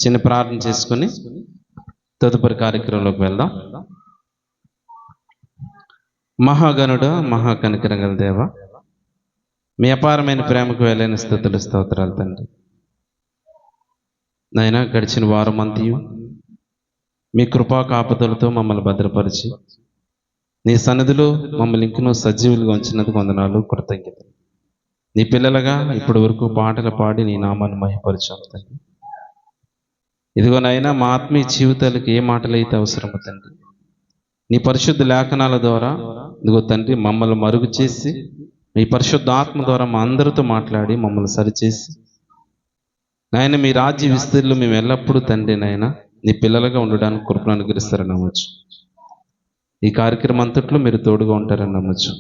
చిన్న ప్రార్థన చేసుకుని తదుపరి కార్యక్రమంలోకి వెళ్దాం. మహాగణుడ, మహాకనికరం గల దేవ, మీ అపారమైన ప్రేమకు వేలైన స్తుతులు స్తోత్రాలు తండ్రి. నైనా గడిచిన వారం అంతయు మీ కృపా కాపుదలతో మమ్మల్ని భద్రపరిచి నీ సన్నిధిలో మమ్మల్ని ఇంకనూ సజీవులుగా ఉంచినందుకు వందనాలు, కృతజ్ఞతలు. నీ పిల్లలుగా ఇప్పటి వరకు పాటలు పాడి నీ నామాన్ని మహిమపరిచాము తండ్రి. ఇదిగోనైనా మా ఆత్మీయ జీవితాలకు ఏ మాటలైతే అవసరమో తండ్రి, నీ పరిశుద్ధ లేఖనాల ద్వారా ఇదిగో తండ్రి మమ్మల్ని మరుగు చేసి మీ పరిశుద్ధ ఆత్మ ద్వారా మా అందరితో మాట్లాడి మమ్మల్ని సరిచేసి నాయన మీ రాజ్య విస్తీర్ణంలో మేము ఎల్లప్పుడూ తండ్రి నాయన నీ పిల్లలుగా ఉండడానికి కృపను అనుగ్రహిస్తారని నమ్మచ్చు. ఈ కార్యక్రమం అంతట్లో మీరు తోడుగా ఉంటారని నమ్మచ్చు.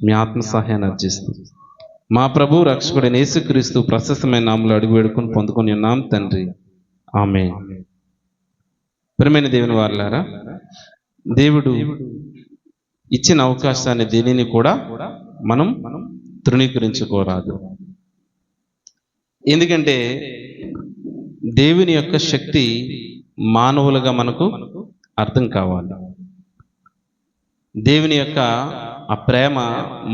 మీ ఆత్మ సహాయాన్ని అర్జిస్తూ మా ప్రభు రక్షకుడైన యేసుక్రీస్తు ప్రశస్తమైన నామములో అడుగు వేడుకొని పొందుకొని ఉన్నాం తండ్రి, ఆమేన్. ప్రియమైన దేవుని వారలారా, దేవుడు ఇచ్చిన అవకాశాన్ని దేనిని కూడా మనం తృణీకరించుకోరాదు. ఎందుకంటే దేవుని యొక్క శక్తి మానవులుగా మనకు అర్థం కావాలి. దేవుని యొక్క ఆ ప్రేమ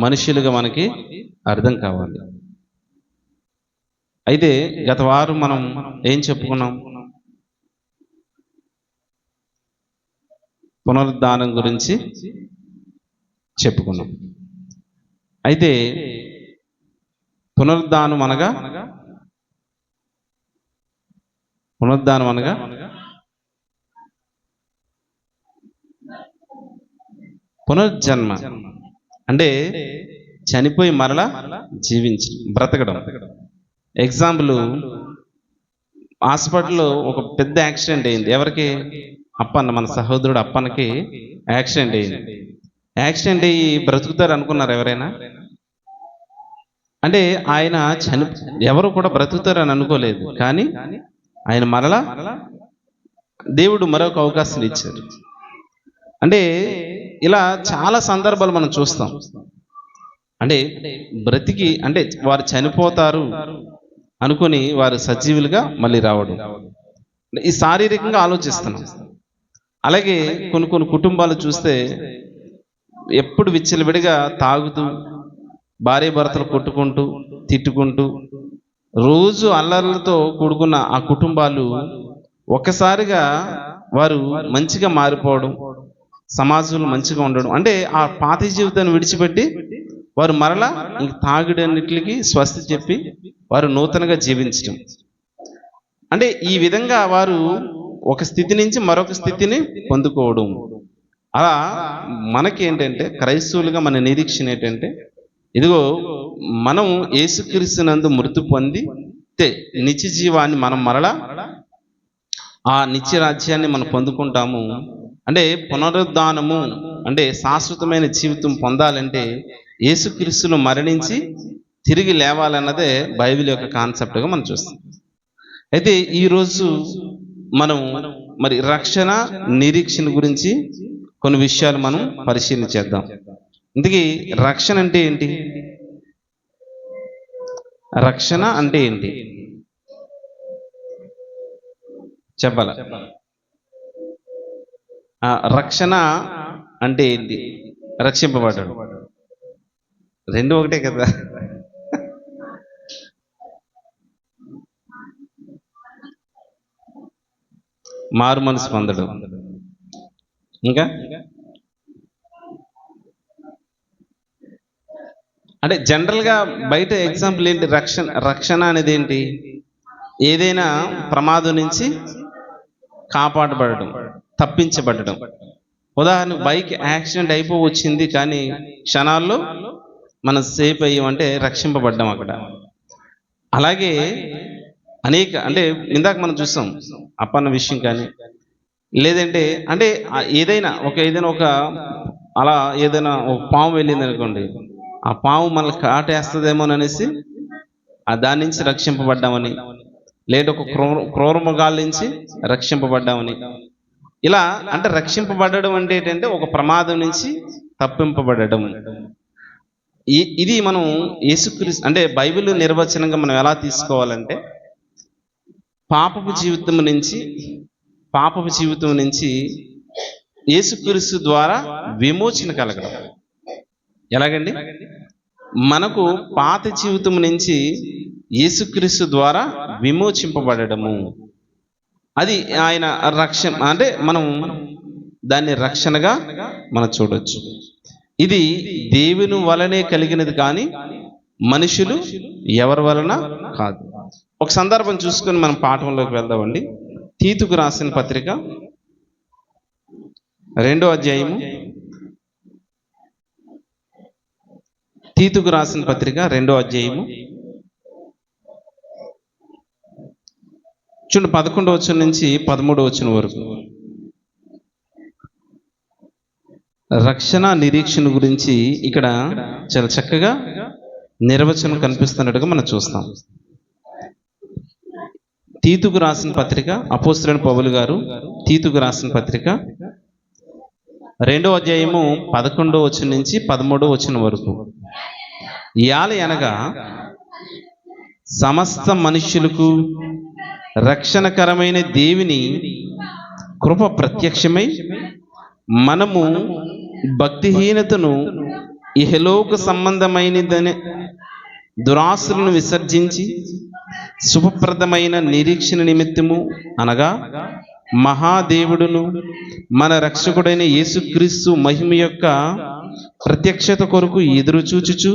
మనుషులుగా మనకి అర్థం కావాలి. అయితే గత వారం మనం ఏం చెప్పుకున్నాం? పునరుద్ధానం గురించి చెప్పుకున్నాం. అయితే పునరుద్ధానం అనగా పునర్జన్మ అంటే చనిపోయి మరలా జీవించి బ్రతకడం. ఎగ్జాంపుల్, హాస్పిటల్లో ఒక పెద్ద యాక్సిడెంట్ అయింది. ఎవరికి? అప్పన్న, మన సహోదరుడు అప్పన్నకి యాక్సిడెంట్ అయింది. యాక్సిడెంట్ అయ్యి బ్రతుకుతారు అనుకున్నారు ఎవరైనా? అంటే ఆయన ఎవరు కూడా బ్రతుకుతారని అనుకోలేదు. కానీ ఆయన మరలా దేవుడు మరొక అవకాశం ఇచ్చారు. అంటే ఇలా చాలా సందర్భాలు మనం చూస్తాం. అంటే బ్రతికి అంటే వారు చనిపోతారు అనుకుని వారు సజీవులుగా మళ్ళీ రావడం, ఈ శారీరకంగా ఆలోచిస్తున్నాం. అలాగే కొన్ని కుటుంబాలు చూస్తే ఎప్పుడు విచ్చలవిడిగా తాగుతూ భార్య భర్తలు కొట్టుకుంటూ తిట్టుకుంటూ రోజు అల్లర్లతో కూడుకున్న ఆ కుటుంబాలు ఒక్కసారిగా వారు మంచిగా మారిపోవడం, సమాజంలో మంచిగా ఉండడం, అంటే ఆ పాత జీవితాన్ని విడిచిపెట్టి వారు మరలా ఇంక తాగుడన్నిటికి స్వస్తి చెప్పి వారు నూతనంగా జీవించడం. అంటే ఈ విధంగా వారు ఒక స్థితి నుంచి మరొక స్థితిని పొందుకోవడం. అలా మనకి ఏంటంటే క్రైస్తవులుగా మన నిరీక్షణ ఏంటంటే, ఇదిగో మనం యేసుక్రీస్తునందు మృతి పొంది నిత్య జీవాన్ని మనం మరలా ఆ నిత్య రాజ్యాన్ని మనం పొందుకుంటాము. అంటే పునరుద్ధానము అంటే శాశ్వతమైన జీవితం పొందాలంటే యేసుక్రీస్తును మరణించి తిరిగి లేవాలన్నదే బైబిల్ యొక్క కాన్సెప్ట్గా మనం చూస్తాం. అయితే ఈరోజు మనం మరి రక్షణ నిరీక్షణ గురించి కొన్ని విషయాలు మనం పరిశీలన చేద్దాం. ఇందుకే రక్షణ అంటే ఏంటి? రక్షణ అంటే ఏంటి చెప్పాల? రక్షణ అంటే ఏంటి? రక్షింపబడ్డాడు, రెండు ఒకటే కదా. మారు మనసు పొందడం, ఇంకా అంటే జనరల్గా బయట ఎగ్జాంపుల్ ఏంటి? రక్షణ అనేది ఏంటి? ఏదైనా ప్రమాదం నుంచి కాపాడబడడం, తప్పించబడడం. ఉదాహరణకు బైక్ యాక్సిడెంట్ వచ్చింది, కానీ క్షణాల్లో మనం సేఫ్ అయ్యామంటే రక్షింపబడ్డాం అక్కడ. అలాగే అనేక, అంటే ఇందాక మనం చూసాం అప్పన్న విషయం, కానీ లేదంటే అంటే ఏదైనా ఒక అలా ఏదైనా ఒక పాము వెళ్ళింది అనుకోండి, ఆ పాము మనల్ని కాటేస్తుందేమోననేసి దాని నుంచి రక్షింపబడ్డామని, లేదా ఒక క్రూర మృగాల నుంచి రక్షింపబడ్డామని. ఇలా అంటే రక్షింపబడడం అంటే ఏంటంటే ఒక ప్రమాదం నుంచి తప్పింపబడడం. ఇది మనం యేసుక్రీస్తు అంటే బైబిల్ నిర్వచనంగా మనం ఎలా తీసుకోవాలంటే, పాపపు జీవితం నుంచి యేసుక్రీస్తు ద్వారా విమోచన కలగడం. ఎలాగండి? మనకు పాత జీవితం నుంచి యేసుక్రీస్తు ద్వారా విమోచింపబడము. అది ఆయన రక్షణ, అంటే మనం దాన్ని రక్షణగా మనం చూడొచ్చు. ఇది దేవుని వలనే కలిగినది కానీ మనుషులు ఎవరి వలన కాదు. ఒక సందర్భం చూసుకొని మనం పాఠంలోకి వెళ్దామండి. తీతుకు రాసిన పత్రిక 2వ అధ్యాయము. తీతుకు రాసిన పత్రిక 2వ అధ్యాయము చూడండి, 11వ వచనం నుంచి 13వ వచనం వరకు. రక్షణ నిరీక్షణ గురించి ఇక్కడ చాలా చక్కగా నిర్వచనం కనిపిస్తున్నట్టుగా మనం చూస్తాం. తీతుకు రాసిన పత్రిక, అపోస్తలుడైన పౌలు గారు తీతుకు రాసిన పత్రిక 2వ అధ్యాయము 11వ వచనం నుంచి 13వ వచనం వరకు. అనగా సమస్త మనుష్యులకు రక్షణకరమైన దేవుని కృప ప్రత్యక్షమై మనము భక్తిహీనతను ఇహలోక సంబంధమైనదని దురాశలను విసర్జించి శుభప్రదమైన నిరీక్షణ నిమిత్తము అనగా మహాదేవుడును మన రక్షకుడైన యేసుక్రీస్తు మహిమ యొక్క ప్రత్యక్షత కొరకు ఎదురు చూచుచు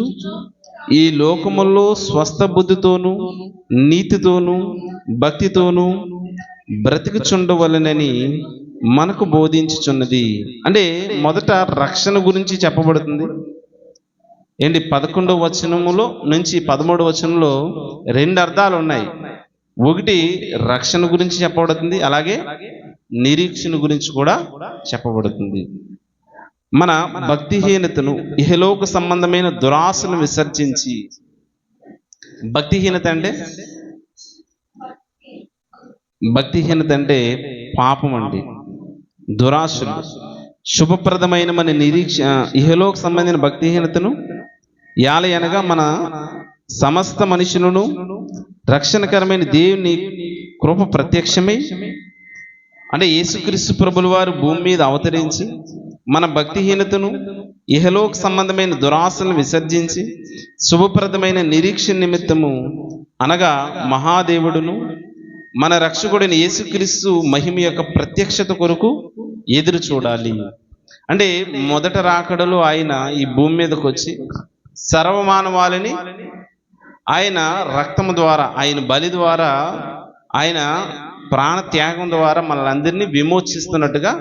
ఈ లోకములో స్వస్థ బుద్ధితోనూ నీతితోనూ భక్తితోనూ బ్రతికుచుండవలెనని మనకు బోధించుచున్నది. అంటే మొదట రక్షణ గురించి చెప్పబడుతుంది ఏంటి? 11వ వచనములో నుంచి 13వ వచనంలో 2 అర్థాలు ఉన్నాయి. ఒకటి రక్షణ గురించి చెప్పబడుతుంది, అలాగే నిరీక్షణ గురించి కూడా చెప్పబడుతుంది. మన భక్తిహీనతను ఇహలోక సంబంధమైన దురాశను విసర్జించి, భక్తిహీనత అంటే పాపం అండి, దురాశలు. శుభప్రదమైన మన ఇహలోక సంబంధించిన భక్తిహీనతను అనగా మన సమస్త మనుషులను రక్షణకరమైన దేవుని కృప ప్రత్యక్షమై, అంటే యేసుక్రీస్తు ప్రభుల వారు భూమి మీద అవతరించి మన భక్తిహీనతను ఇహలోక సంబంధమైన దురాశలను విసర్జించి శుభప్రదమైన నిరీక్షణ నిమిత్తము అనగా మహాదేవుడును మన రక్షకుడైన యేసుక్రీస్తు మహిమ యొక్క ప్రత్యక్షత కొరకు ఎదురు చూడాలి. అంటే మొదట రాకడలో ఆయన ఈ భూమి మీదకి వచ్చి సర్వమానవాళిని ఆయన రక్తము ద్వారా, ఆయన బలి ద్వారా, ఆయన ప్రాణ త్యాగం ద్వారా మనల్ని విమోచిస్తున్నట్టుగా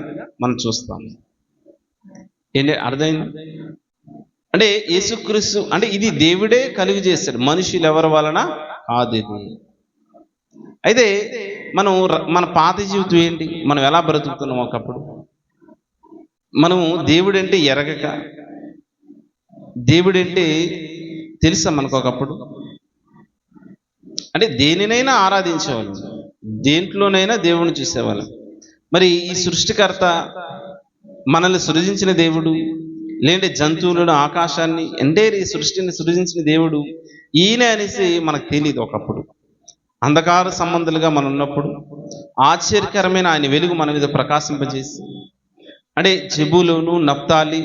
మనం చూస్తాం. ఏంటి అర్థమైంది? అంటే యేసుక్రీస్తు అంటే ఇది దేవుడే కలుగు చేశాడు, మనుషులు ఎవరి వలన కాదు ఇది. అయితే మన పాత జీవితం ఏంటి? మనం ఎలా బ్రతుకుతున్నాం? ఒకప్పుడు మనము దేవుడంటే ఎరగక, దేవుడంటే తెలుసా మనకు? ఒకప్పుడు అంటే దేనినైనా ఆరాధించేవాళ్ళం, దేంట్లోనైనా దేవుని చూసేవాళ్ళం. మరి ఈ సృష్టికర్త, మనల్ని సృజించిన దేవుడు, లేదంటే జంతువులను, ఆకాశాన్ని, అంటే ఈ సృష్టిని సృజించిన దేవుడు ఈయన అనేసి మనకు తెలియదు. ఒకప్పుడు అంధకార సంబంధులుగా మనం ఉన్నప్పుడు ఆశ్చర్యకరమైన ఆయన వెలుగు మన మీద ప్రకాశింపజేసి, అంటే జెబూలూను, నఫ్తాలి,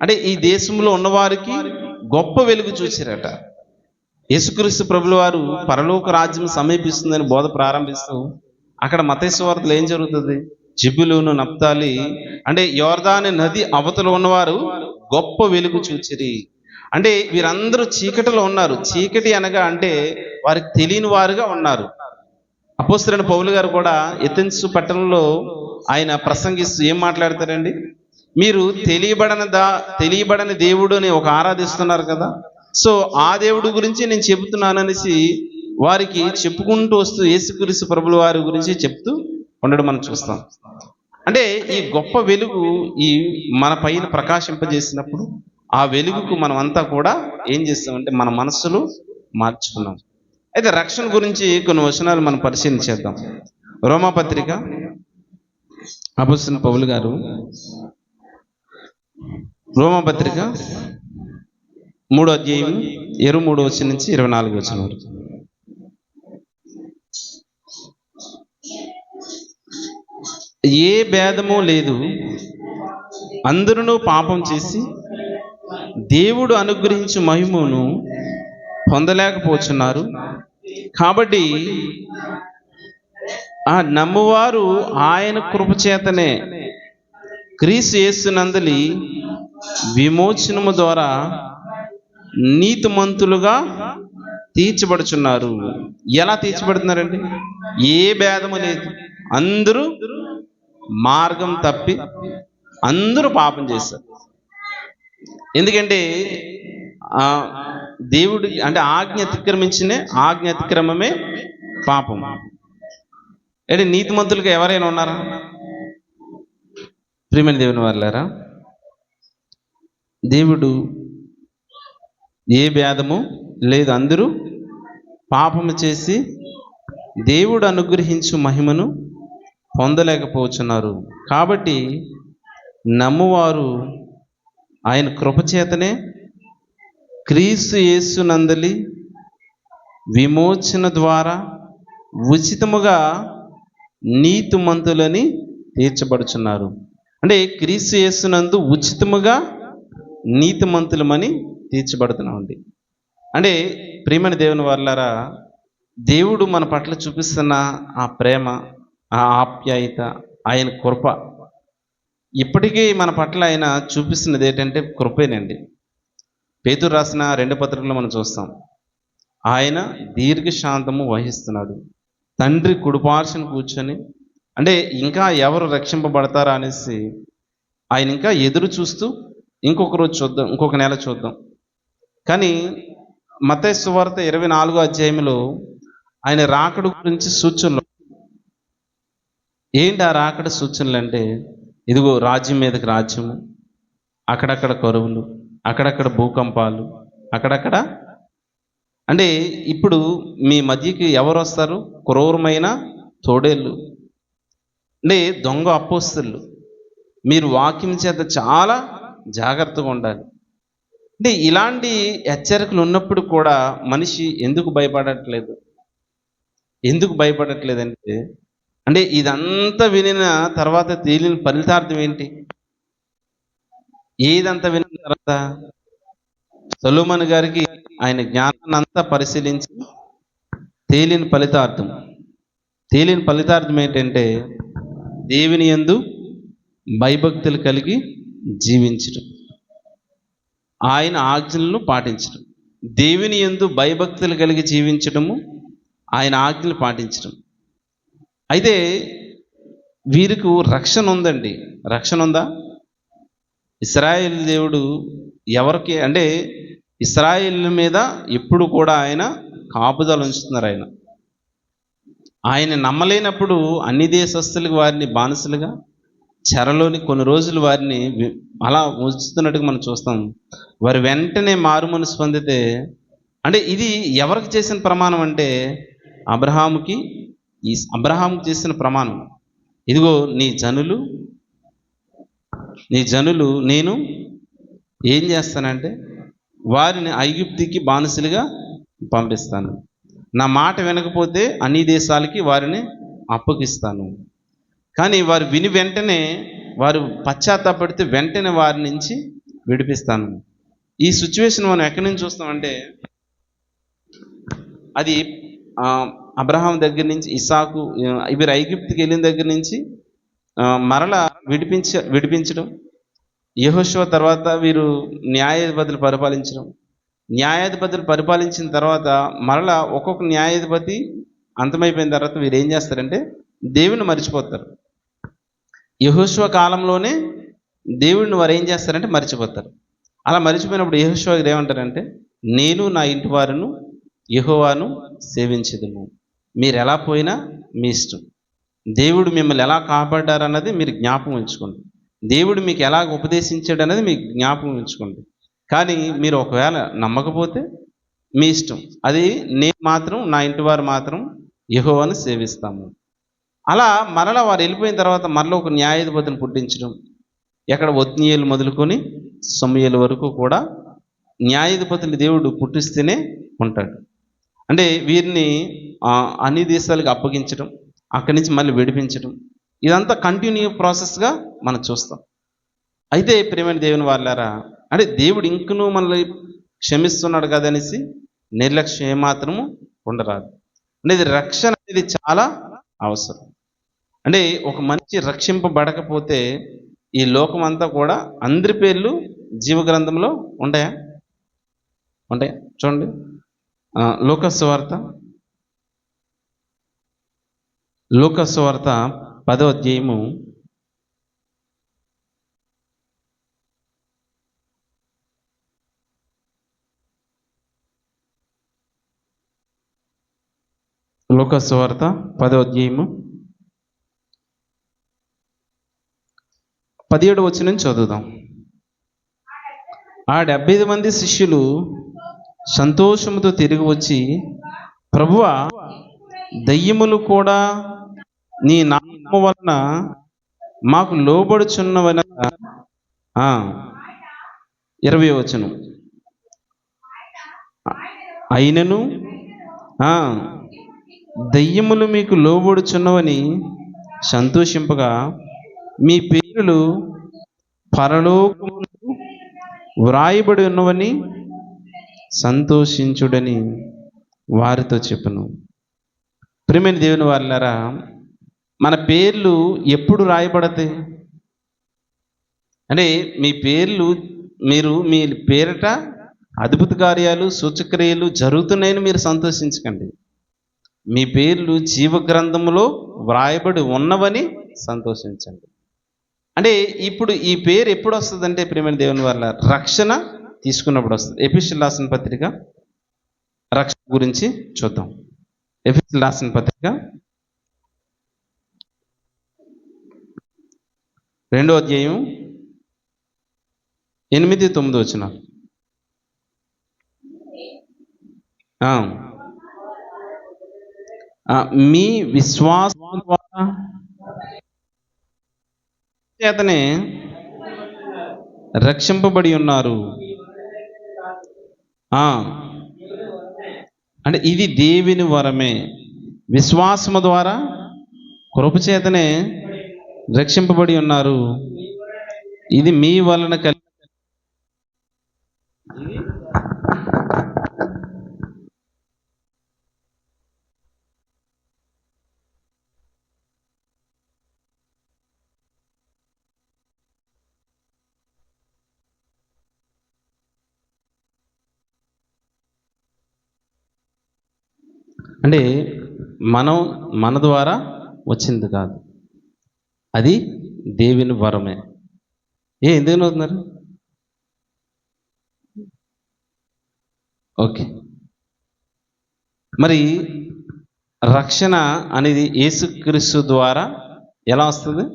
అంటే ఈ దేశంలో ఉన్నవారికి గొప్ప వెలుగు చూసారట. యేసుక్రీస్తు ప్రభుల వారు పరలోక రాజ్యం సమీపిస్తుందని బోధ ప్రారంభిస్తూ అక్కడ మత్తయి సువార్తలో ఏం జరుగుతుంది? జెబూలూను, నఫ్తాలి, అంటే యోర్దాను నది అవతల ఉన్నవారు గొప్ప వెలుగు చూచిరి. అంటే వీరందరూ చీకటిలో ఉన్నారు. చీకటి అనగా అంటే వారికి తెలియని వారుగా ఉన్నారు. అపోస్తలుడైన పౌలు గారు కూడా ఎథెన్సు పట్టణంలో ఆయన ప్రసంగిస్తూ ఏం మాట్లాడతారండి? మీరు తెలియబడని దేవుడు అని ఒక ఆరాధిస్తున్నారు కదా, సో ఆ దేవుడు గురించి నేను చెబుతున్నాను అనేసి వారికి చెప్పుకుంటూ వస్తూ యేసుక్రీస్తు ప్రభుల వారి గురించి చెప్తూ ఉండడం మనం చూస్తాం. అంటే ఈ గొప్ప వెలుగు ఈ మన పైన ప్రకాశింపజేసినప్పుడు ఆ వెలుగుకు మనం అంతా కూడా ఏం చేస్తామంటే మన మనస్సులు మార్చుకున్నాం. అయితే రక్షణ గురించి కొన్ని వచనాలు మనం పరిశీలించేద్దాం. రోమాపత్రిక అపోస్తలుడైన పౌలు గారు రోమాపత్రిక 3వ అధ్యాయం 23వ వచనం నుంచి 24వ వచనం వరకు. ఏ భేదము లేదు, అందరూ పాపం చేసి దేవుడు అనుగ్రహించు మహిమను పొందలేకపోతున్నారు. కాబట్టి ఆ నమ్మువారు ఆయన కృపచేతనే క్రీస్తు యేసునందలి విమోచనము ద్వారా నీతిమంతులుగా తీర్చబడుచున్నారు. ఎలా తీర్చబడుతున్నారండి? ఏ భేదము లేదు, అందరూ మార్గం తప్పి అందరూ పాపం చేశారు. ఎందుకంటే దేవుడి అంటే ఆజ్ఞ అతిక్రమమే పాపం. అంటే నీతిమంతులుగా ఎవరైనా ఉన్నారా? ప్రియమైన దేవుని వాళ్ళారా, దేవుడు ఏ భేదము లేదు, అందరూ పాపము చేసి దేవుడు అనుగ్రహించు మహిమను పొందలేకపోతున్నారు. కాబట్టి నమ్మువారు ఆయన కృపచేతనే క్రీస్తు యేసునందలి విమోచన ద్వారా ఉచితముగా నీతిమంతులని తీర్చబడుచున్నారు. అంటే క్రీస్తు యేసునందు ఉచితముగా నీతిమంతులమని తీర్చబడుతున్నామండి. అంటే ప్రియమైన దేవుని వాళ్ళారా, దేవుడు మన పట్ల చూపిస్తున్న ఆ ప్రేమ, ఆ ఆప్యాయత, ఆయన కృప, ఇప్పటికీ మన పట్ల ఆయన చూపిస్తున్నది ఏంటంటే కృపేనండి. పేతురు రాసిన 2 పత్రికల్లో మనం చూస్తాం, ఆయన దీర్ఘశాంతము వహిస్తున్నాడు. తండ్రి కుడిపార్శ్వన కూర్చొని, అంటే ఇంకా ఎవరు రక్షింపబడతారా అనేసి ఆయన ఇంకా ఎదురు చూస్తూ, ఇంకొక రోజు చూద్దాం, ఇంకొక నెల చూద్దాం. కానీ మత్తయి సువార్త 24వ అధ్యాయంలో ఆయన రాకడ గురించి సూచనలు. ఏంటి ఆ రాకడ సూచనలు అంటే, ఇదిగో రాజ్యం మీదకి రాజ్యము, అక్కడక్కడ కరువులు, అక్కడక్కడ భూకంపాలు, అక్కడక్కడ. అంటే ఇప్పుడు మీ మధ్యకి ఎవరు వస్తారు? క్రూరమైన తోడేళ్ళు, అంటే దొంగ అపోస్తలు. మీరు వాక్యం చేత చాలా జాగ్రత్తగా ఉండాలి. అంటే ఇలాంటి హెచ్చరికలు ఉన్నప్పుడు కూడా మనిషి ఎందుకు భయపడట్లేదంటే, అంటే ఇదంతా వినిన తర్వాత తేలిన ఫలితార్థం ఏంటి? ఏదంతా వినిన తర్వాత సొలొమోను గారికి ఆయన జ్ఞానాన్ని అంతా పరిశీలించి తేలిన ఫలితార్థం ఏంటంటే, దేవుని యందు భయభక్తులు కలిగి జీవించడం, ఆయన ఆజ్ఞలను పాటించడం. దేవుని యందు భయభక్తులు కలిగి జీవించడము, ఆయన ఆజ్ఞలు పాటించడం. అయితే వీరికి రక్షణ ఉందండి. రక్షణ ఉందా? ఇశ్రాయేలు దేవుడు ఎవరికి అంటే ఇశ్రాయేలు మీద ఎప్పుడు కూడా ఆయన కాపుదల ఉంచుతున్నారు. ఆయన నమ్మలేనప్పుడు అన్ని దేశస్తులకు వారిని బానిసలుగా చెరలోని కొన్ని రోజులు వారిని అలా ఉంచుతున్నట్టుగా మనం చూస్తాం. వారు వెంటనే మారు మనసు పొందితే, అంటే ఇది ఎవరికి చేసిన ప్రమాణం అంటే అబ్రహాముకి చేసిన ప్రమాణం. ఇదిగో నీ జనులు నేను ఏం చేస్తానంటే వారిని ఐగుప్తికి బానిసలుగా పంపిస్తాను. నా మాట వినకపోతే అన్ని దేశాలకి వారిని అప్పగిస్తాను. కానీ వారు విని వెంటనే వారు పశ్చాత్తాపడితే వెంటనే వారి నుంచి విడిపిస్తాను. ఈ సిచ్యువేషన్ మనం ఎక్కడి నుంచి చూస్తామంటే, అది అబ్రహాం దగ్గర నుంచి ఇస్సాకు వీరు ఐగుప్తికి వెళ్ళిన దగ్గర నుంచి మరలా విడిపించడం, యెహోషువ తర్వాత వీరు న్యాయాధిపతులు పరిపాలించిన తర్వాత మరలా ఒక్కొక్క న్యాయాధిపతి అంతమైపోయిన తర్వాత వీరు ఏం చేస్తారంటే దేవుని మర్చిపోతారు. యెహోషువ కాలంలోనే దేవుడిని వారు ఏం చేస్తారంటే మర్చిపోతారు. అలా మర్చిపోయినప్పుడు యెహోషువ ఏమంటారంటే, నేను నా ఇంటి వారును యెహోవాను సేవించదుము. మీరు ఎలా పోయినా మీ ఇష్టం. దేవుడు మిమ్మల్ని ఎలా కాపాడారన్నది మీరు జ్ఞాపకం ఉంచుకోండి. దేవుడు మీకు ఎలా ఉపదేశించాడు అనేది మీకు జ్ఞాపకం ఉంచుకోండి. కానీ మీరు ఒకవేళ నమ్మకపోతే మీ ఇష్టం. అది నేను మాత్రం, నా ఇంటి వారు మాత్రం యెహోవాను సేవిస్తాము. అలా మరలా వారు వెళ్ళిపోయిన తర్వాత మరలా ఒక న్యాయాధిపతిని పుట్టించడం, ఎక్కడ ఒత్నీయేలు మొదలుకొని సమూయేలు వరకు కూడా న్యాయాధిపతులు దేవుడు పుట్టిస్తేనే ఉంటాడు. అంటే వీరిని అన్ని దేశాలకు అప్పగించడం, అక్కడి నుంచి మళ్ళీ విడిపించడం, ఇదంతా కంటిన్యూ ప్రాసెస్గా మనం చూస్తాం. అయితే ప్రియమైన దేవుని వాళ్ళారా, అంటే దేవుడు ఇంకనూ మనల్ని క్షమిస్తున్నాడు కదనేసి నిర్లక్ష్యం ఏమాత్రము ఉండరాదు. అనేది రక్షణ అనేది చాలా అవసరం. అంటే ఒక మనిషి రక్షింపబడకపోతే ఈ లోకం అంతా కూడా అందరి పేర్లు జీవ గ్రంథంలో ఉంటాయా? ఉంటాయా? చూడండి, లూకాసు వార్త 10వ అధ్యాయము 10వ అధ్యాయము 17వ వచనం చదువుదాం. ఆ 75 మంది శిష్యులు సంతోషముతో తిరిగి వచ్చి, ప్రభువా, దయ్యములు కూడా నీ నామము వలన మాకు లోబడుచున్నవనగా. 20వ వచనం, అయినను దయ్యములు మీకు లోబడుచున్నవని సంతోషింపగా మీ పేరులు పరలోకములో వ్రాయబడి ఉన్నవని సంతోషించుడని వారితో చెప్పును. ప్రియమైన దేవుని వాళ్ళారా, మన పేర్లు ఎప్పుడు రాయబడతాయి అంటే మీ పేర్లు మీ పేరిట అద్భుత కార్యాలు సూచక్రియలు జరుగుతున్నాయని మీరు సంతోషించకండి. మీ పేర్లు జీవ గ్రంథములో వ్రాయబడి ఉన్నవని సంతోషించండి. అంటే ఇప్పుడు ఈ పేరు ఎప్పుడు వస్తుందంటే ప్రియమైన దేవుని వల్ల రక్షణ తీసుకున్నప్పుడు వస్తుంది. ఎఫెసీయులకు రాసిన పత్రిక రక్షణ గురించి చూద్దాం. ఎఫెసీయులకు రాసిన పత్రిక 2వ అధ్యాయం 8-9 వచనాలు. మీ విశ్వాసం ద్వారా చేతనే రక్షింపబడి ఉన్నారు. అంటే ఇది దేవుని వరమే. విశ్వాసము ద్వారా కృప చేతనే రక్షింపబడి ఉన్నారు. ఇది మీ వలన అంటే మన ద్వారా వచ్చింది కాదు, అది దేవుని వరమే. ఎందుకు అవుతున్నారు? ఓకే, మరి రక్షణ అనేది యేసుక్రీస్తు ద్వారా ఎలా వస్తుంది?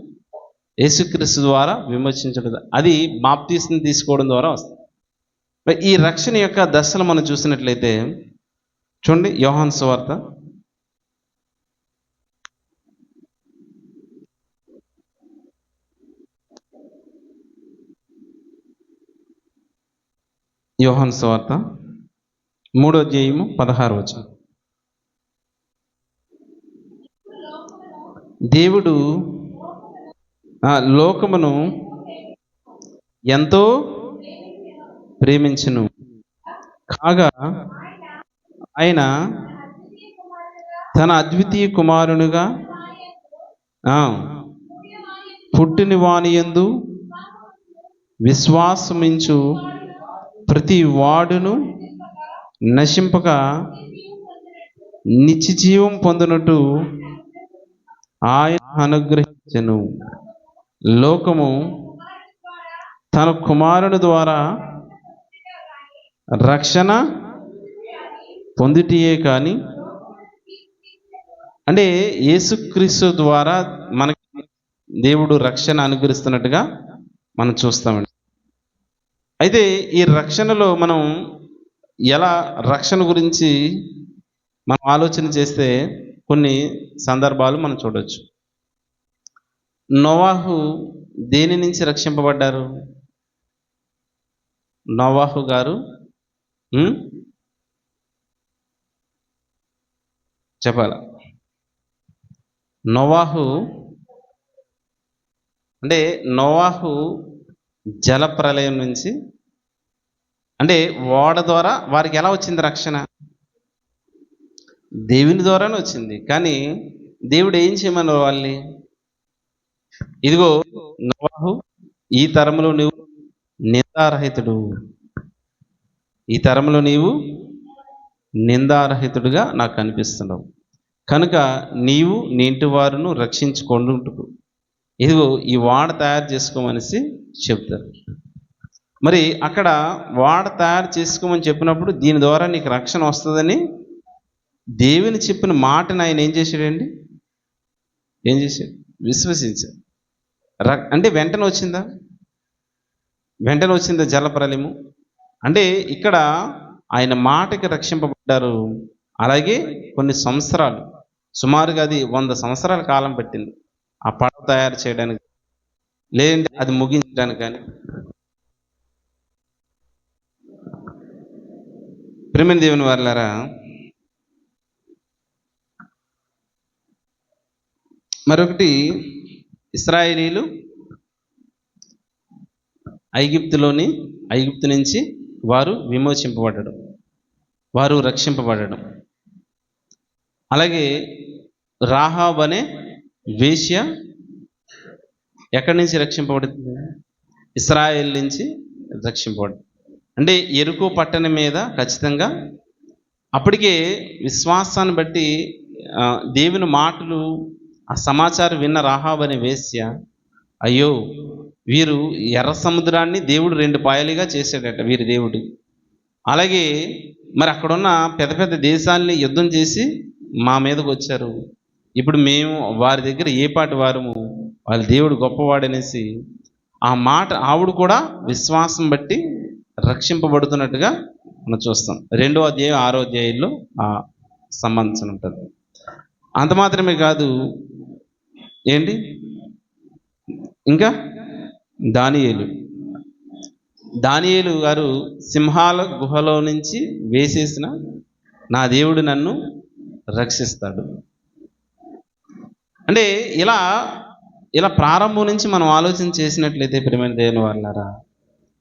యేసుక్రీస్తు ద్వారా విమోచించడం, అది బాప్తీసం తీసుకోవడం ద్వారా వస్తుంది. ఈ రక్షణ యొక్క దశలు మనం చూసినట్లయితే చూడండి, యోహాను సువార్త 3వ అధ్యాయము 16వ వచనం. దేవుడు లోకమును ఎంతో ప్రేమించును కాగా ఆయన తన అద్వితీయ కుమారునిగా పుట్టిన వాని యందు విశ్వాసమించు ప్రతి వాడును నశింపక నిత్య జీవం పొందినట్టు ఆయన అనుగ్రహించెను. లోకము తన కుమారుని ద్వారా రక్షణ పొందుటియే కానీ, అంటే యేసుక్రీస్తు ద్వారా మనకి దేవుడు రక్షణ అనుగ్రహిస్తున్నట్టుగా మనం చూస్తామండి. అయితే ఈ రక్షణలో మనం ఎలా రక్షణ గురించి మనం ఆలోచన చేస్తే కొన్ని సందర్భాలు మనం చూడవచ్చు. నోవాహు దేని నుంచి రక్షింపబడ్డారు? నోవాహు గారు చెప్పాల. నోవాహు అంటే నోవాహు జల ప్రళయం నుంచి, అంటే ఓడ ద్వారా వారికి ఎలా వచ్చింది రక్షణ? దేవుని ద్వారానే వచ్చింది. కానీ దేవుడు ఏం చేయమన్నారు వాళ్ళని? ఇదిగో నోవాహు, ఈ తరములో నువ్వు నిందారహితుడు, ఈ తరములో నీవు నిందారహితుడుగా నాకు కనిపిస్తున్నావు, కనుక నీవు నీ ఇంటి వారును రక్షించుకుంటూ ఇదిగో ఈ వాడ తయారు చేసుకోమనేసి చెప్తారు. మరి అక్కడ వాడ తయారు చేసుకోమని చెప్పినప్పుడు దీని ద్వారా నీకు రక్షణ వస్తుందని దేవుని చెప్పిన మాటను ఆయన ఏం చేశాడండి? ఏం చేశాడు? విశ్వసించాడు. అంటే వెంటనే వచ్చిందా? వెంటనే వచ్చిందా జలప్రలయము? అంటే ఇక్కడ ఆయన మాటకి రక్షింపబడ్డారు. అలాగే కొన్ని సంవత్సరాలు, సుమారుగా అది 100 సంవత్సరాల కాలం పట్టింది ఆ పడవ తయారు చేయడానికి, లేదంటే అది ముగించడానికి. కానీ ప్రియమైన దేవుని వారలారా, మరొకటి, ఇశ్రాయేలీలు ఐగుప్తు నుంచి వారు విమోచింపబడడం, వారు రక్షింపబడడం. అలాగే రాహాబ్ అనే వేశ్య ఎక్కడి నుంచి రక్షింపబడుతుంది? ఇశ్రాయేల్ నుంచి రక్షింపబడుతుంది. అంటే ఎరుకో పట్టణం మీద ఖచ్చితంగా అప్పటికే విశ్వాసాన్ని బట్టి దేవుని మాటలు, ఆ సమాచారం విన్న రాహాబ్ అనే వేశ్య, అయ్యో వీరు ఎర్ర సముద్రాన్ని దేవుడు 2 పాయలుగా చేశాడట వీరి దేవుడు. అలాగే మరి అక్కడున్న పెద్ద పెద్ద దేశాలని యుద్ధం చేసి మా మీదకు వచ్చారు, ఇప్పుడు మేము వారి దగ్గర ఏ పాటి వారము, వాళ్ళ దేవుడు గొప్పవాడనేసి ఆ మాట ఆవిడ కూడా విశ్వాసం బట్టి రక్షింపబడుతున్నట్టుగా మనం చూస్తాం. 2వ అధ్యాయం 6వ అధ్యాయంలో ఆ సంబంధించి ఉంటుంది. అంత మాత్రమే కాదు, ఏంటి ఇంకా దానియేలు గారు సింహాల గుహలో నుంచి వేసేసిన నా దేవుడు నన్ను రక్షిస్తాడు. అంటే ఇలా ప్రారంభం నుంచి మనం ఆలోచన చేసినట్లయితే ప్రియమైన దేవుని వాళ్ళారా,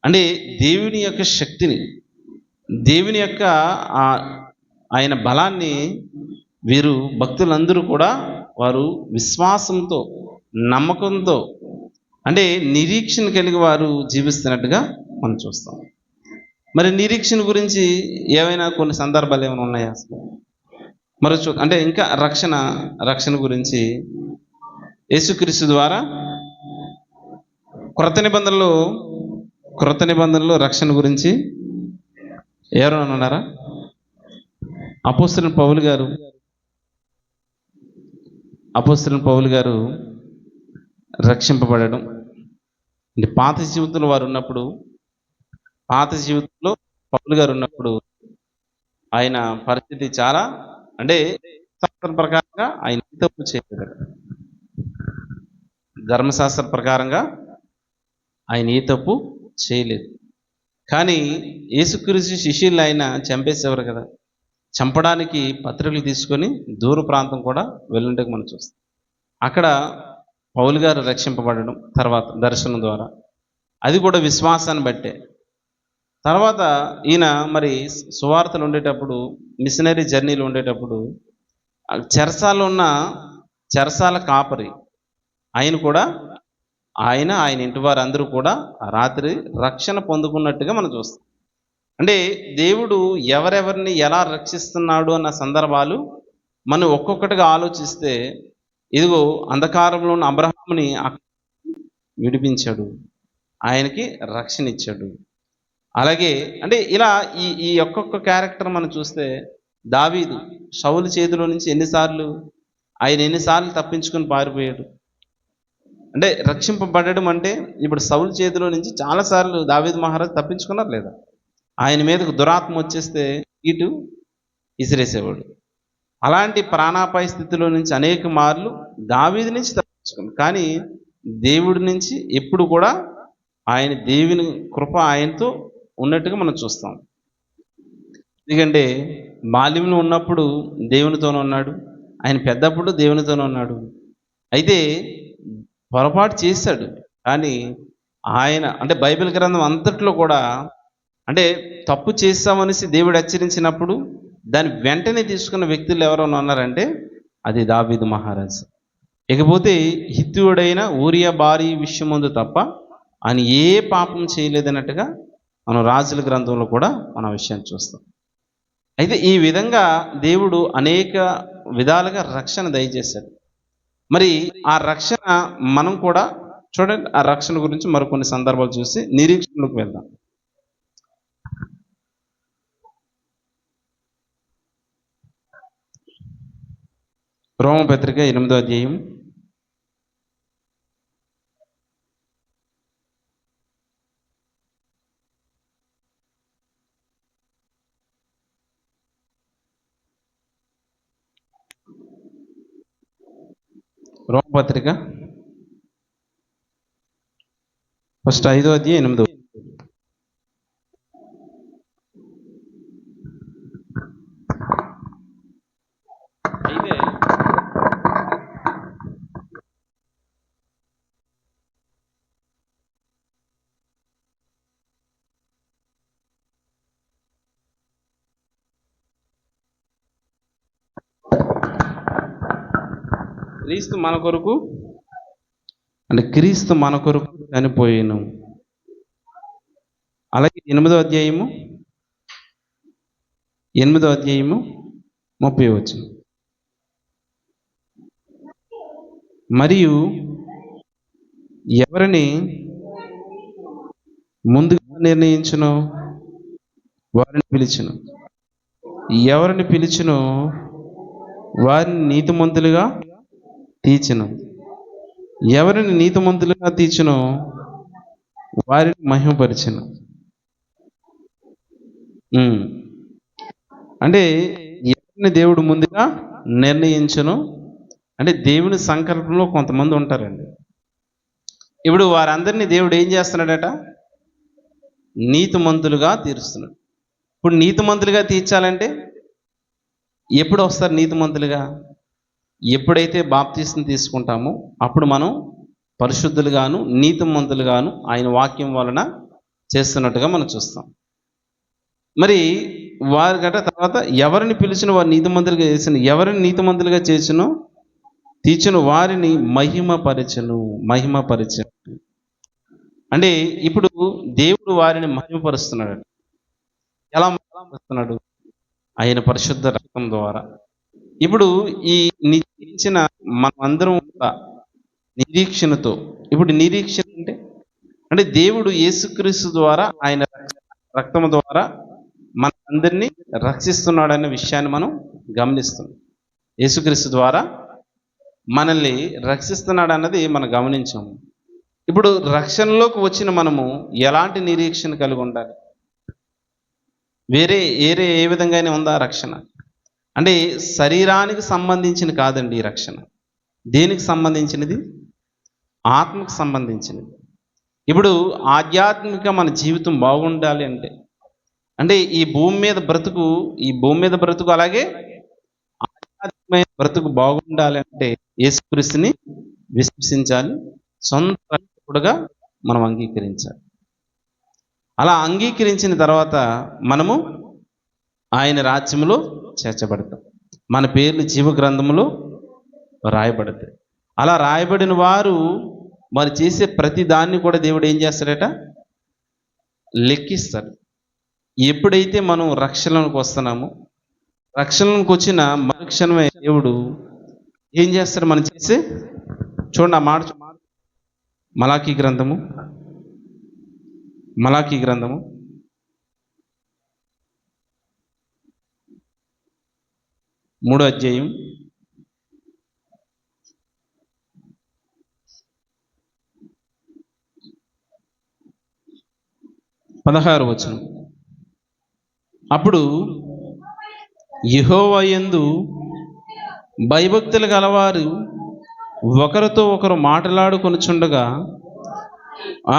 అంటే దేవుని యొక్క శక్తిని, దేవుని యొక్క ఆయన బలాన్ని వీరు భక్తులందరూ కూడా వారు విశ్వాసంతో, నమ్మకంతో, అంటే నిరీక్షణ కలిగి వారు జీవిస్తున్నట్టుగా మనం చూస్తాం. మరి నిరీక్షణ గురించి ఏవైనా కొన్ని సందర్భాలు ఏమైనా ఉన్నాయా అసలు? మరి అంటే ఇంకా రక్షణ గురించి యేసుక్రీస్తు ద్వారా క్రొత్త నిబంధనలో రక్షణ గురించి ఎవరైనా ఉన్నారా? అపోస్తలుడైన పౌలు గారు రక్షింపబడడం, అంటే పాత జీవితంలో పౌలు గారు ఉన్నప్పుడు ఆయన పరిస్థితి చాలా, అంటే శాస్త్రం ప్రకారంగా ఆయన ఏ తప్పు చేయలేదు. ధర్మశాస్త్ర ప్రకారంగా ఆయన ఏ తప్పు చేయలేదు. కానీ యేసుక్రీస్తు శిష్యులు ఆయన చంపేసేవారు కదా, చంపడానికి పత్రికలు తీసుకొని దూర ప్రాంతం కూడా వెళ్ళుంటే మనం చూస్తాం. అక్కడ పౌలు గారు రక్షింపబడడం, తర్వాత దర్శనం ద్వారా, అది కూడా విశ్వాసాన్ని బట్టే. తర్వాత ఈయన మరి సువార్తలు ఉండేటప్పుడు, మిషనరీ జర్నీలు ఉండేటప్పుడు చెరసాల కాపరి ఆయన ఇంటి వారు అందరూ కూడా రాత్రి రక్షణ పొందుకున్నట్టుగా మనం చూస్తాం. అంటే దేవుడు ఎవరెవరిని ఎలా రక్షిస్తున్నాడు అన్న సందర్భాలు మనం ఒక్కొక్కటిగా ఆలోచిస్తే, ఇదిగో అంధకారంలో ఉన్న అబ్రహాముని విడిపించాడు, ఆయనకి రక్షణ ఇచ్చాడు. అలాగే అంటే ఇలా ఈ ఒక్కొక్క క్యారెక్టర్ మనం చూస్తే, దావీదు సౌలు చేతిలో నుంచి ఎన్నిసార్లు తప్పించుకొని పారిపోయాడు. అంటే రక్షింపబడడం అంటే ఇప్పుడు సౌలు చేతిలో నుంచి చాలాసార్లు దావీదు మహారాజు తప్పించుకున్నారు లేదా? ఆయన మీదకు దురాత్మ వచ్చేస్తే ఇటు ఇసిరేసేవాడు. అలాంటి ప్రాణాపాయ స్థితిలో నుంచి అనేక మార్లు దావీదు నుంచి తప్పించుకున్నాడు. కానీ దేవుడి నుంచి ఎప్పుడు కూడా దేవుని కృప ఆయనతో ఉన్నట్టుగా మనం చూస్తాం. ఎందుకంటే బాల్యంలో ఉన్నప్పుడు దేవునితోనే ఉన్నాడు, ఆయన పెద్దప్పుడు దేవునితోనే ఉన్నాడు. అయితే పొరపాటు చేశాడు, కానీ ఆయన అంటే బైబిల్ గ్రంథం అంతట్లో కూడా అంటే తప్పు చేస్తామనేసి దేవుడు హెచ్చరించినప్పుడు దాన్ని వెంటనే తీసుకున్న వ్యక్తులు ఎవరైనా ఉన్నారంటే అది దావీదు మహారాజు. ఇకపోతే హిత్తీయుడైన ఊరియా భార్య విషయం ముందు తప్ప ఆయన ఏ పాపం చేయలేదన్నట్టుగా మనం రాజుల గ్రంథంలో కూడా మన విషయాన్ని చూస్తాం. అయితే ఈ విధంగా దేవుడు అనేక విధాలుగా రక్షణ దయచేశాడు. మరి ఆ రక్షణ మనం కూడా చూడండి, ఆ రక్షణ గురించి మరికొన్ని సందర్భాలు చూసి నిరీక్షణలోకి వెళ్దాం. రోమపత్రిక 8వ అధ్యాయం రోమపత్రిక ఫస్ట్ 5వ అధ్యాయం 8వ. అయితే క్రీస్తు మన కొరకు అంటే క్రీస్తు మన కొరకు చనిపోయాను. అలాగే 8వ అధ్యాయము 30వ. మరియు ఎవరిని ముందుగా నిర్ణయించును వారిని పిలిచును, ఎవరిని పిలిచును వారిని నీతిమంతులుగా తీర్చును, ఎవరిని నీతిమంతులుగా తీర్చును వారిని మహిమపరిచును. అంటే ఎవరిని దేవుడు ముందుగా నిర్ణయించును అంటే దేవుని సంకల్పంలో కొంతమంది ఉంటారండి. ఇప్పుడు వారందరినీ దేవుడు ఏం చేస్తున్నాడట? నీతిమంతులుగా తీరుస్తున్నాడు. ఇప్పుడు నీతిమంతులుగా తీర్చాలంటే ఎప్పుడు వస్తారు నీతిమంతులుగా? ఎప్పుడైతే బాప్తీసం తీసుకుంటామో అప్పుడు మనం పరిశుద్ధులుగాను నీతిమంతులుగాను ఆయన వాక్యం వలన చేస్తున్నట్టుగా మనం చూస్తాం. మరి వారి గట తర్వాత ఎవరిని పిలిచిన వారు నీతిమంతులుగా చేసిన, ఎవరిని నీతిమంతులుగా చేసినో తీర్చును వారిని మహిమపరచను. అంటే ఇప్పుడు దేవుడు వారిని మహిమపరుస్తున్నాడు. ఎలా మహిమపరుస్తున్నాడు? ఆయన పరిశుద్ధ రక్తం ద్వారా. ఇప్పుడు ఈ నిరీక్షణ మనమందరం నిరీక్షణతో, ఇప్పుడు నిరీక్షణ అంటే దేవుడు యేసుక్రీస్తు ద్వారా ఆయన రక్తము ద్వారా మన అందరినీ రక్షిస్తున్నాడనే విషయాన్ని మనం గమనిస్తున్నాం. యేసుక్రీస్తు ద్వారా మనల్ని రక్షిస్తున్నాడు అన్నది మనం గమనించాము. ఇప్పుడు రక్షణలోకి వచ్చిన మనము ఎలాంటి నిరీక్షణ కలిగి ఉండాలి? వేరే ఏ విధంగానే ఉందా రక్షణ? అంటే శరీరానికి సంబంధించిన కాదండి ఈ రక్షణ. దేనికి సంబంధించినది? ఆత్మకు సంబంధించినది. ఇప్పుడు ఆధ్యాత్మిక మన జీవితం బాగుండాలి అంటే ఈ భూమి మీద బ్రతుకు అలాగే ఆధ్యాత్మికమైన బ్రతుకు బాగుండాలి అంటే యేసుక్రీస్తుని విశ్వసించాలి, సొంత రక్షకుడుగా మనం అంగీకరించాలి. అలా అంగీకరించిన తర్వాత మనము ఆయన రాజ్యంలో చేర్చబడతాం. మన పేర్లు జీవ గ్రంథంలో రాయబడతాయి. అలా రాయబడిన వారు మరి చేసే ప్రతి దాన్ని కూడా దేవుడు ఏం చేస్తాడట? లెక్కిస్తాడు. ఎప్పుడైతే మనం రక్షణలోకి వస్తున్నామో, రక్షణలోకి వచ్చిన మరుక్షణమే దేవుడు ఏం చేస్తాడు? మనం చేసే చూడండి ఆ మాట, మలాకీ గ్రంథము 3వ అధ్యాయం 16వ. అప్పుడు యెహోవా యందు భయభక్తులు గలవారు ఒకరితో ఒకరు మాట్లాడుకొనుచుండగా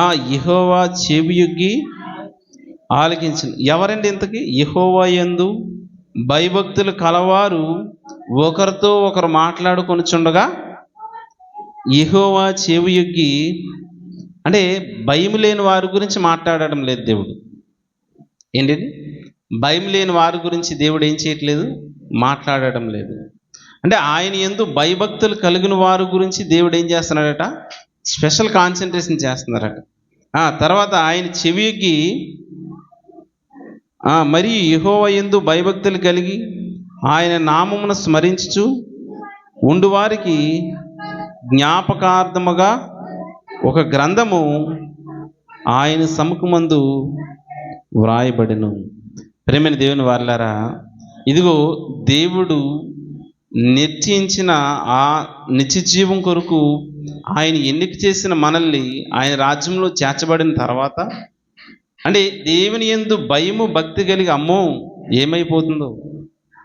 ఆ యెహోవా చెవియొగ్గి ఆలకించును. ఎవరండి ఇంతకీ? యెహోవా యందు భయభక్తులు కలవారు ఒకరితో ఒకరు మాట్లాడుకొనుచుండగా యెహోవా చెవియొగ్గి అంటే భయం లేని వారి గురించి మాట్లాడడం లేదు దేవుడు. ఏంటిది? భయం లేని వారి గురించి దేవుడు ఏం చేయట్లేదు, మాట్లాడడం లేదు. అంటే ఆయన యందు భయభక్తులు కలిగిన వారి గురించి దేవుడు ఏం చేస్తున్నాడట, స్పెషల్ కాన్సన్ట్రేషన్ చేస్తున్నారట. తర్వాత ఆయన చెవికి మరి యెహోవా యందు భయభక్తులు కలిగి ఆయన నామమును స్మరించుచు ఉండువారికి జ్ఞాపకార్థముగా ఒక గ్రంథము ఆయన సముఖమందు వ్రాయబడెను. ప్రేమైన దేవుని వారలారా, ఇదిగో దేవుడు నిశ్చయించిన ఆ నిత్య జీవం కొరకు ఆయన ఎన్నిక చేసిన మనల్ని ఆయన రాజ్యంలో చేర్చబడిన తర్వాత, అంటే దేవుని యందు భయము భక్తి కలిగి అమ్మో ఏమైపోతుందో,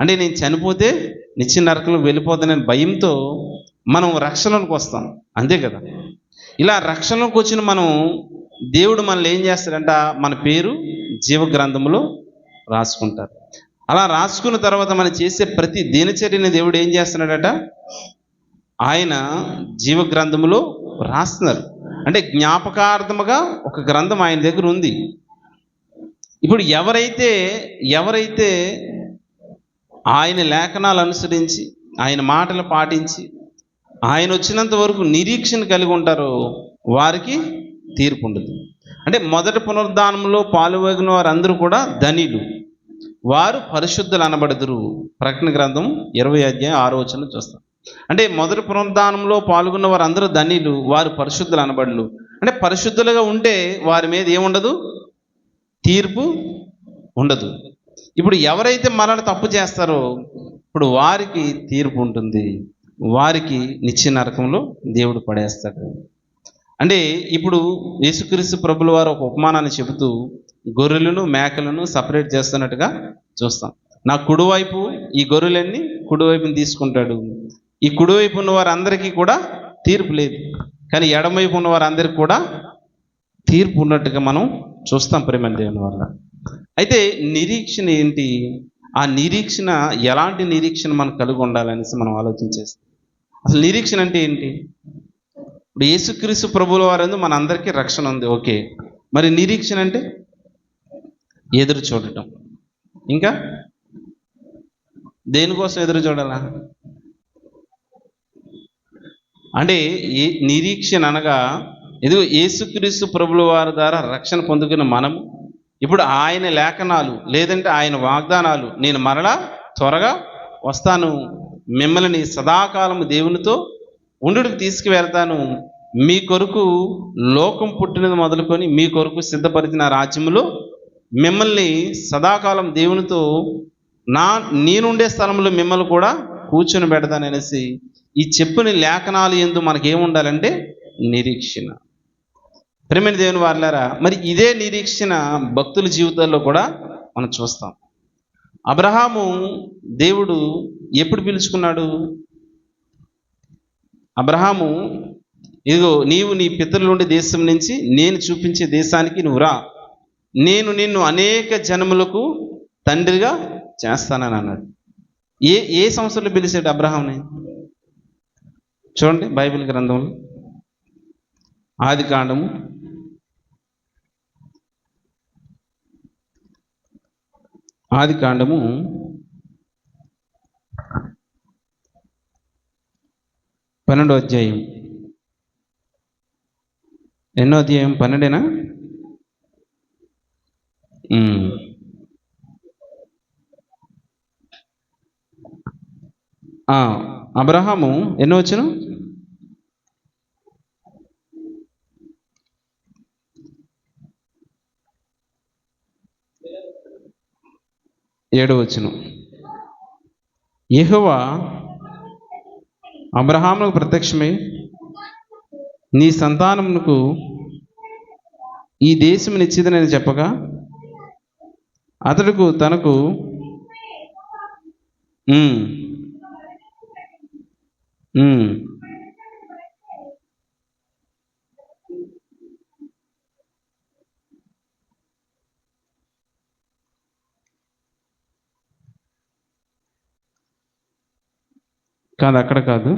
అంటే నేను చనిపోతే నిత్య నరకంలో వెళ్ళిపోతానని భయంతో మనం రక్షణలోకి వస్తాం, అంతే కదా. ఇలా రక్షణలోకి వచ్చిన మనం, దేవుడు మనల్ని ఏం చేస్తాడంట, మన పేరు జీవ గ్రంథంలో రాసుకుంటారు. అలా రాసుకున్న తర్వాత మనం చేసే ప్రతి దినచర్యని దేవుడు ఏం చేస్తున్నాడట, ఆయన జీవ గ్రంథములో రాస్తున్నారు. అంటే జ్ఞాపకార్థముగా ఒక గ్రంథం ఆయన దగ్గర ఉంది. ఇప్పుడు ఎవరైతే ఆయన లేఖనాలు అనుసరించి, ఆయన మాటలు పాటించి, ఆయన వచ్చినంత వరకు నిరీక్షణ కలిగి ఉంటారో వారికి తీర్పు ఉండదు. అంటే మొదటి పునరుద్ధానంలో పాలువగిన వారందరూ కూడా ధనిలు, వారు పరిశుద్ధులు అనబడుదురు. ప్రకటన గ్రంథం 20:6 చూస్తాం. అంటే మొదటి పునరుద్ధానంలో పాల్గొన్న వారందరూ ధనిలు, వారు పరిశుద్ధులు అనబడులు. అంటే పరిశుద్ధులుగా ఉంటే వారి మీద ఏముండదు, తీర్పు ఉండదు. ఇప్పుడు ఎవరైతే మరణ తప్పు చేస్తారో ఇప్పుడు వారికి తీర్పు ఉంటుంది, వారికి నిత్య నరకంలో దేవుడు పడేస్తాడు. అంటే ఇప్పుడు యేసుక్రీస్తు ప్రభుల వారు ఒక ఉపమానాన్ని చెబుతూ గొర్రెలను మేకలను సపరేట్ చేస్తున్నట్టుగా చూస్తాం. నా కుడివైపు ఈ గొర్రెలన్నీ కుడివైపుని తీసుకుంటాడు, ఈ కుడివైపు ఉన్న వారందరికీ కూడా తీర్పు లేదు, కానీ ఎడమవైపు ఉన్న వారందరికీ కూడా తీర్పు ఉన్నట్టుగా మనం చూస్తాం ప్రేమ దేవుని వల్ల. అయితే నిరీక్షణ ఏంటి, ఆ నిరీక్షణ ఎలాంటి నిరీక్షణ మనం కలిగి ఉండాలనేసి మనం ఆలోచించేస్తాం. అసలు నిరీక్షణ అంటే ఏంటి? ఇప్పుడు యేసుక్రీస్తు ప్రభువుల వారందు మన అందరికీ రక్షణ ఉంది, ఓకే. మరి నిరీక్షణ అంటే ఎదురు చూడటం. ఇంకా దేనికోసం ఎదురు చూడాలా? అంటే నిరీక్షణ అనగా ఇదిగో యేసుక్రీస్తు ప్రభుల వారి ద్వారా రక్షణ పొందుకున్న మనము ఇప్పుడు ఆయన లేఖనాలు లేదంటే ఆయన వాగ్దానాలు, నేను మరలా త్వరగా వస్తాను, మిమ్మల్ని సదాకాలం దేవునితో ఉండుడికి తీసుకువెళ్తాను, మీ కొరకు లోకం పుట్టినది మొదలుకొని మీ కొరకు సిద్ధపరిచిన రాజ్యములో మిమ్మల్ని సదాకాలం దేవునితో నేనుండే స్థలంలో మిమ్మల్ని కూడా కూర్చొని పెడతాననేసి ఈ చెప్పిన లేఖనాలు యందు మనకేముండాలంటే నిరీక్షణ. ప్రేమైన దేవుని వారలారా, మరి ఇదే నిరీక్షణ భక్తుల జీవితాల్లో కూడా మనం చూస్తాం. అబ్రహాము దేవుడు ఎప్పుడు పిలుచుకున్నాడు? అబ్రహాము, ఇదిగో నీవు నీ పితరుల నుండి దేశం నుంచి నేను చూపించే దేశానికి నువ్వు రా, నేను నిన్ను అనేక జనములకు తండ్రిగా చేస్తానని అన్నాడు. ఏ సంవత్సరంలో పిలిచాడు అబ్రహాంని? చూడండి బైబిల్ గ్రంథంలో ఆదికాండము 12వ అధ్యాయం. ఎన్నో అధ్యాయం? 12. అబ్రహాము ఎన్నో వచ్చును? 7 యెహోవా అబ్రహామునకు ప్రత్యక్షమై నీ సంతానమునకు ఈ దేశం నిశ్చితనని చెప్పగా అతడుకు తనకు కాదు, అక్కడ కాదు,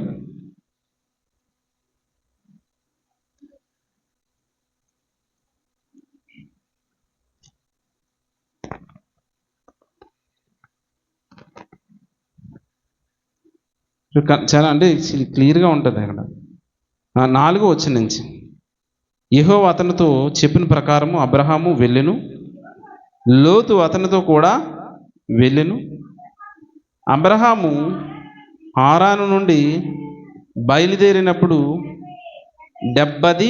చాలా అంటే క్లియర్గా ఉంటుంది అక్కడ 4వ వచనం నుంచి. యెహోవా అతనితో చెప్పిన ప్రకారము అబ్రహాము వెళ్ళెను, లోతు అతనితో కూడా వెళ్ళెను. అబ్రహాము హారాను నుండి బయలుదేరినప్పుడు 70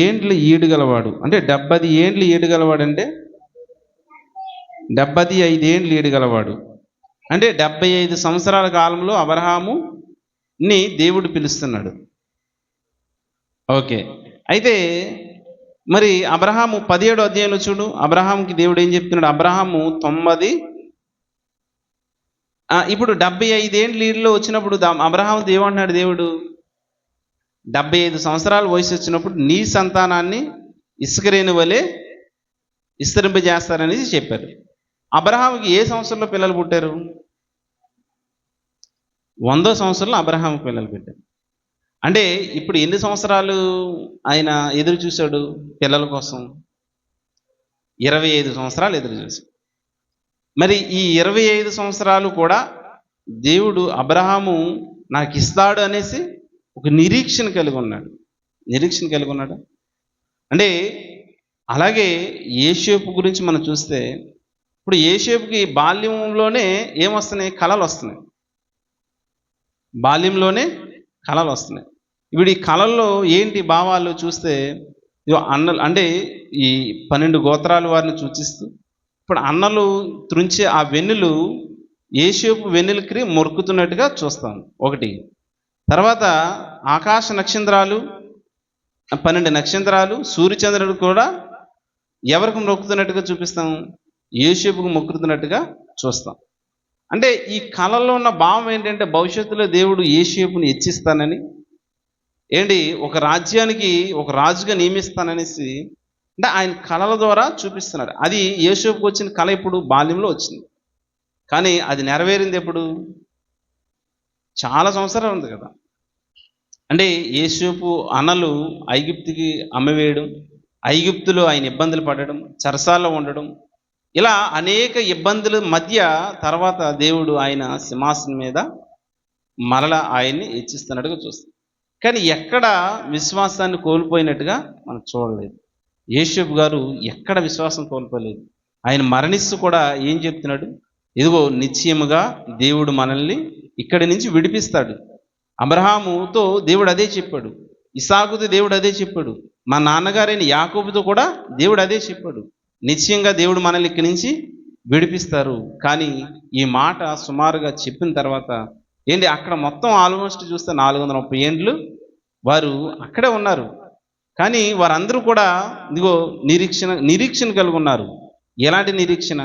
ఏండ్లు ఈడుగలవాడు. అంటే 70 ఏండ్లు ఈడుగలవాడు అంటే 75 ఏండ్లు ఈడుగలవాడు. అంటే 75 సంవత్సరాల కాలంలో అబ్రహాముని దేవుడు పిలుస్తున్నాడు. ఓకే, అయితే మరి అబ్రహాము 17వ అధ్యాయంలో చూడు, అబ్రహాముకి దేవుడు ఏం చెప్తున్నాడు? అబ్రహాము 90 ఇప్పుడు 75 ఏండ్లు ఈడులో వచ్చినప్పుడు అబ్రహాము ఏమంటున్నాడు? దేవుడు 75 సంవత్సరాల వయసు వచ్చినప్పుడు నీ సంతానాన్ని ఇసుకరేణి వలె విస్తరింపజేస్తారనేసి చెప్పారు. అబ్రహాముకి ఏ సంవత్సరంలో పిల్లలు పుట్టారు? 100వ సంవత్సరంలో అబ్రహాముకి పిల్లలు పెట్టారు. అంటే ఇప్పుడు ఎన్ని సంవత్సరాలు ఆయన ఎదురు చూశాడు పిల్లల కోసం? 25 సంవత్సరాలు ఎదురు చూశాడు. మరి ఈ 25 సంవత్సరాలు కూడా దేవుడు అబ్రహాము నాకు ఇస్తాడు అనేసి ఒక నిరీక్షణ కలిగి ఉన్నాడు. అంటే అలాగే యోసేపు గురించి మనం చూస్తే, ఇప్పుడు యోసేపుకి బాల్యంలోనే ఏమొస్తున్నాయి? కళలు వస్తున్నాయి. బాల్యంలోనే కళలు వస్తున్నాయి. ఇప్పుడు ఈ కళల్లో ఏంటి భావాలు చూస్తే, అన్నలు అంటే ఈ 12 గోత్రాల వారిని సూచిస్తూ, ఇప్పుడు అన్నలు త్రుంచే ఆ వెన్నులు యోసేపు వెన్నులకి మొరుకుతున్నట్టుగా చూస్తాం ఒకటి. తర్వాత ఆకాశ నక్షత్రాలు 12 నక్షత్రాలు సూర్యచంద్రుడు కూడా ఎవరికి మొక్కుతున్నట్టుగా చూపిస్తాం? యోసేపుకు మొక్కుతున్నట్టుగా చూస్తాం. అంటే ఈ కళల్లో ఉన్న భావం ఏంటంటే, భవిష్యత్తులో దేవుడు యోసేపుని హెచ్చిస్తానని, ఒక రాజ్యానికి ఒక రాజుగా నియమిస్తాననేసి అంటే ఆయన కళల ద్వారా చూపిస్తున్నాడు. అది యోసేపుకు వచ్చిన కళ ఇప్పుడు బాల్యంలో వచ్చింది, కానీ అది నెరవేరింది ఎప్పుడు? చాలా సంవత్సరాలు ఉంది కదా. అంటే యోసేపు అన్నలు ఐగుప్తుకి అమ్మవేయడం, ఐగుప్తులో ఆయన ఇబ్బందులు పడడం, చెరసాల్లో ఉండడం, ఇలా అనేక ఇబ్బందుల మధ్య తర్వాత దేవుడు ఆయన సింహాసనం మీద మరలా ఆయన్ని హెచ్చిస్తున్నట్టుగా చూస్తాం. కానీ ఎక్కడ విశ్వాసాన్ని కోల్పోయినట్టుగా మనం చూడలేదు. యోసేపు గారు ఎక్కడ విశ్వాసం కోల్పోలేదు. ఆయన మరణిస్తూ కూడా ఏం చెప్తున్నాడు? ఇదిగో నిశ్చయముగా దేవుడు మనల్ని ఇక్కడి నుంచి విడిపిస్తాడు. అబ్రహాముతో దేవుడు అదే చెప్పాడు, ఇసాకుతో దేవుడు అదే చెప్పాడు, మా నాన్నగారైన యాకోబుతో కూడా దేవుడు అదే చెప్పాడు, నిశ్చయంగా దేవుడు మనల్ని ఇక్కడి నుంచి విడిపిస్తారు. కానీ ఈ మాట సుమారుగా చెప్పిన తర్వాత అక్కడ మొత్తం ఆల్మోస్ట్ చూస్తే 430 ఏండ్లు వారు అక్కడే ఉన్నారు. కానీ వారందరూ కూడా ఇదిగో నిరీక్షణ కలిగి ఉన్నారు. ఎలాంటి నిరీక్షణ?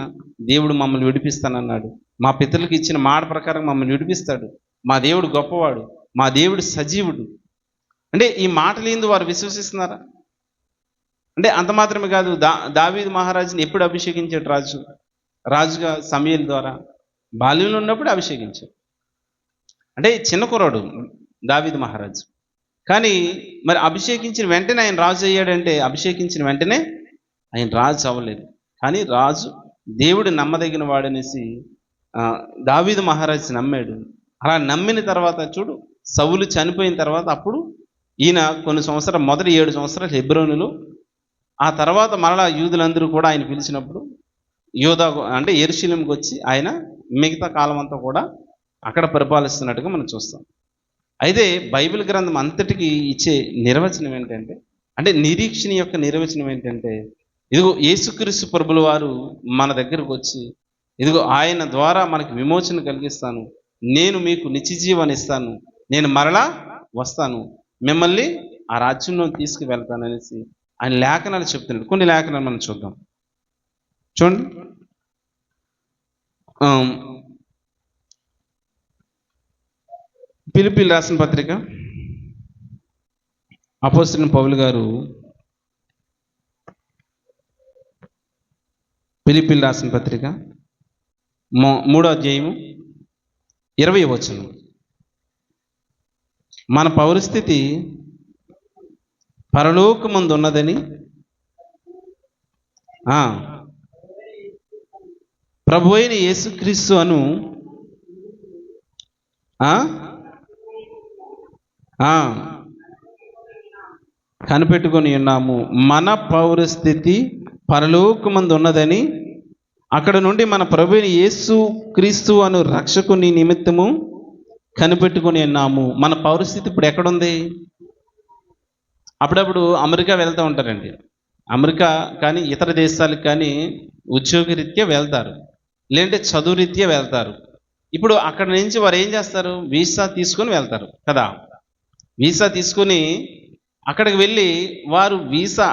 దేవుడు మమ్మల్ని విడిపిస్తానన్నాడు, మా పితరులకు ఇచ్చిన మాట ప్రకారం మమ్మల్ని విడిపిస్తాడు, మా దేవుడు గొప్పవాడు, మా దేవుడు సజీవుడు. అంటే ఈ మాటలు ఏంది వారు విశ్వసిస్తున్నారా? అంటే అంత మాత్రమే కాదు, దావీదు మహారాజుని ఎప్పుడు అభిషేకించాడు? రాజుగా సమూయేలు ద్వారా బాల్యంలో ఉన్నప్పుడు అభిషేకించాడు. అంటే చిన్న కుర్రాడు దావీదు మహారాజు. కానీ మరి అభిషేకించిన వెంటనే ఆయన రాజు అయ్యాడంటే, అభిషేకించిన వెంటనే ఆయన రాజు అవ్వలేదు. కానీ రాజు దేవుడు నమ్మదగిన వాడనేసి దావీదు మహారాజు నమ్మాడు. అలా నమ్మిన తర్వాత చూడు, సౌలు చనిపోయిన తర్వాత అప్పుడు ఈయన కొన్ని సంవత్సరాలు, మొదటి 7 సంవత్సరాలు హెబ్రోనులో, ఆ తర్వాత మరలా యూదులందరూ కూడా ఆయన పిలిచినప్పుడు యోధా అంటే యెరూషలేముకి వచ్చి ఆయన మిగతా కాలం అంతా కూడా అక్కడ పరిపాలిస్తున్నట్టుగా మనం చూస్తాం. అయితే బైబిల్ గ్రంథం అంతటికి ఇచ్చే నిర్వచనం ఏంటంటే, అంటే నిరీక్షణ యొక్క నిర్వచనం ఏంటంటే, ఇదిగో యేసుక్రీస్తు ప్రభుల వారు మన దగ్గరకు వచ్చి, ఇదిగో ఆయన ద్వారా మనకి విమోచన కలిగిస్తాను, నేను మీకు నిత్యజీవాన్ని ఇస్తాను, నేను మరలా వస్తాను, మిమ్మల్ని ఆ రాజ్యంలో తీసుకువెళ్తాను అనేసి ఆయన లేఖనాలు చెప్తున్నాడు. కొన్ని లేఖనాలు మనం చూద్దాం. చూడండి, ఫిలిప్పీయులకు రాసిన పత్రిక, అపోస్తలుడైన పౌలు గారు ఫిలిప్పీయులకు రాసిన పత్రిక 3వ అధ్యాయము 20వ వచనం. మన పౌరస్థితి పరలోకమందు ఉన్నదని ప్రభువైన యేసుక్రీస్తు అను ఆ? ఆ, కనిపెట్టుకొని ఉన్నాము. మన పౌరస్థితి పరలోకమందు ఉన్నదని అక్కడ నుండి మన ప్రభువైన యేసు క్రీస్తు అను రక్షకుని నిమిత్తము కనిపెట్టుకొని ఉన్నాము. మన పౌరస్థితి ఇప్పుడు ఎక్కడుంది? అప్పుడప్పుడు అమెరికా వెళ్తూ ఉంటారండి. అమెరికా కానీ ఇతర దేశాలకు కానీ ఉద్యోగరీత్యా వెళ్తారు, లేదంటే చదువు రీత్యా వెళ్తారు. ఇప్పుడు అక్కడ నుంచి వారు ఏం చేస్తారు? వీసా తీసుకొని వెళ్తారు కదా. వీసా తీసుకొని అక్కడికి వెళ్ళి వారు వీసా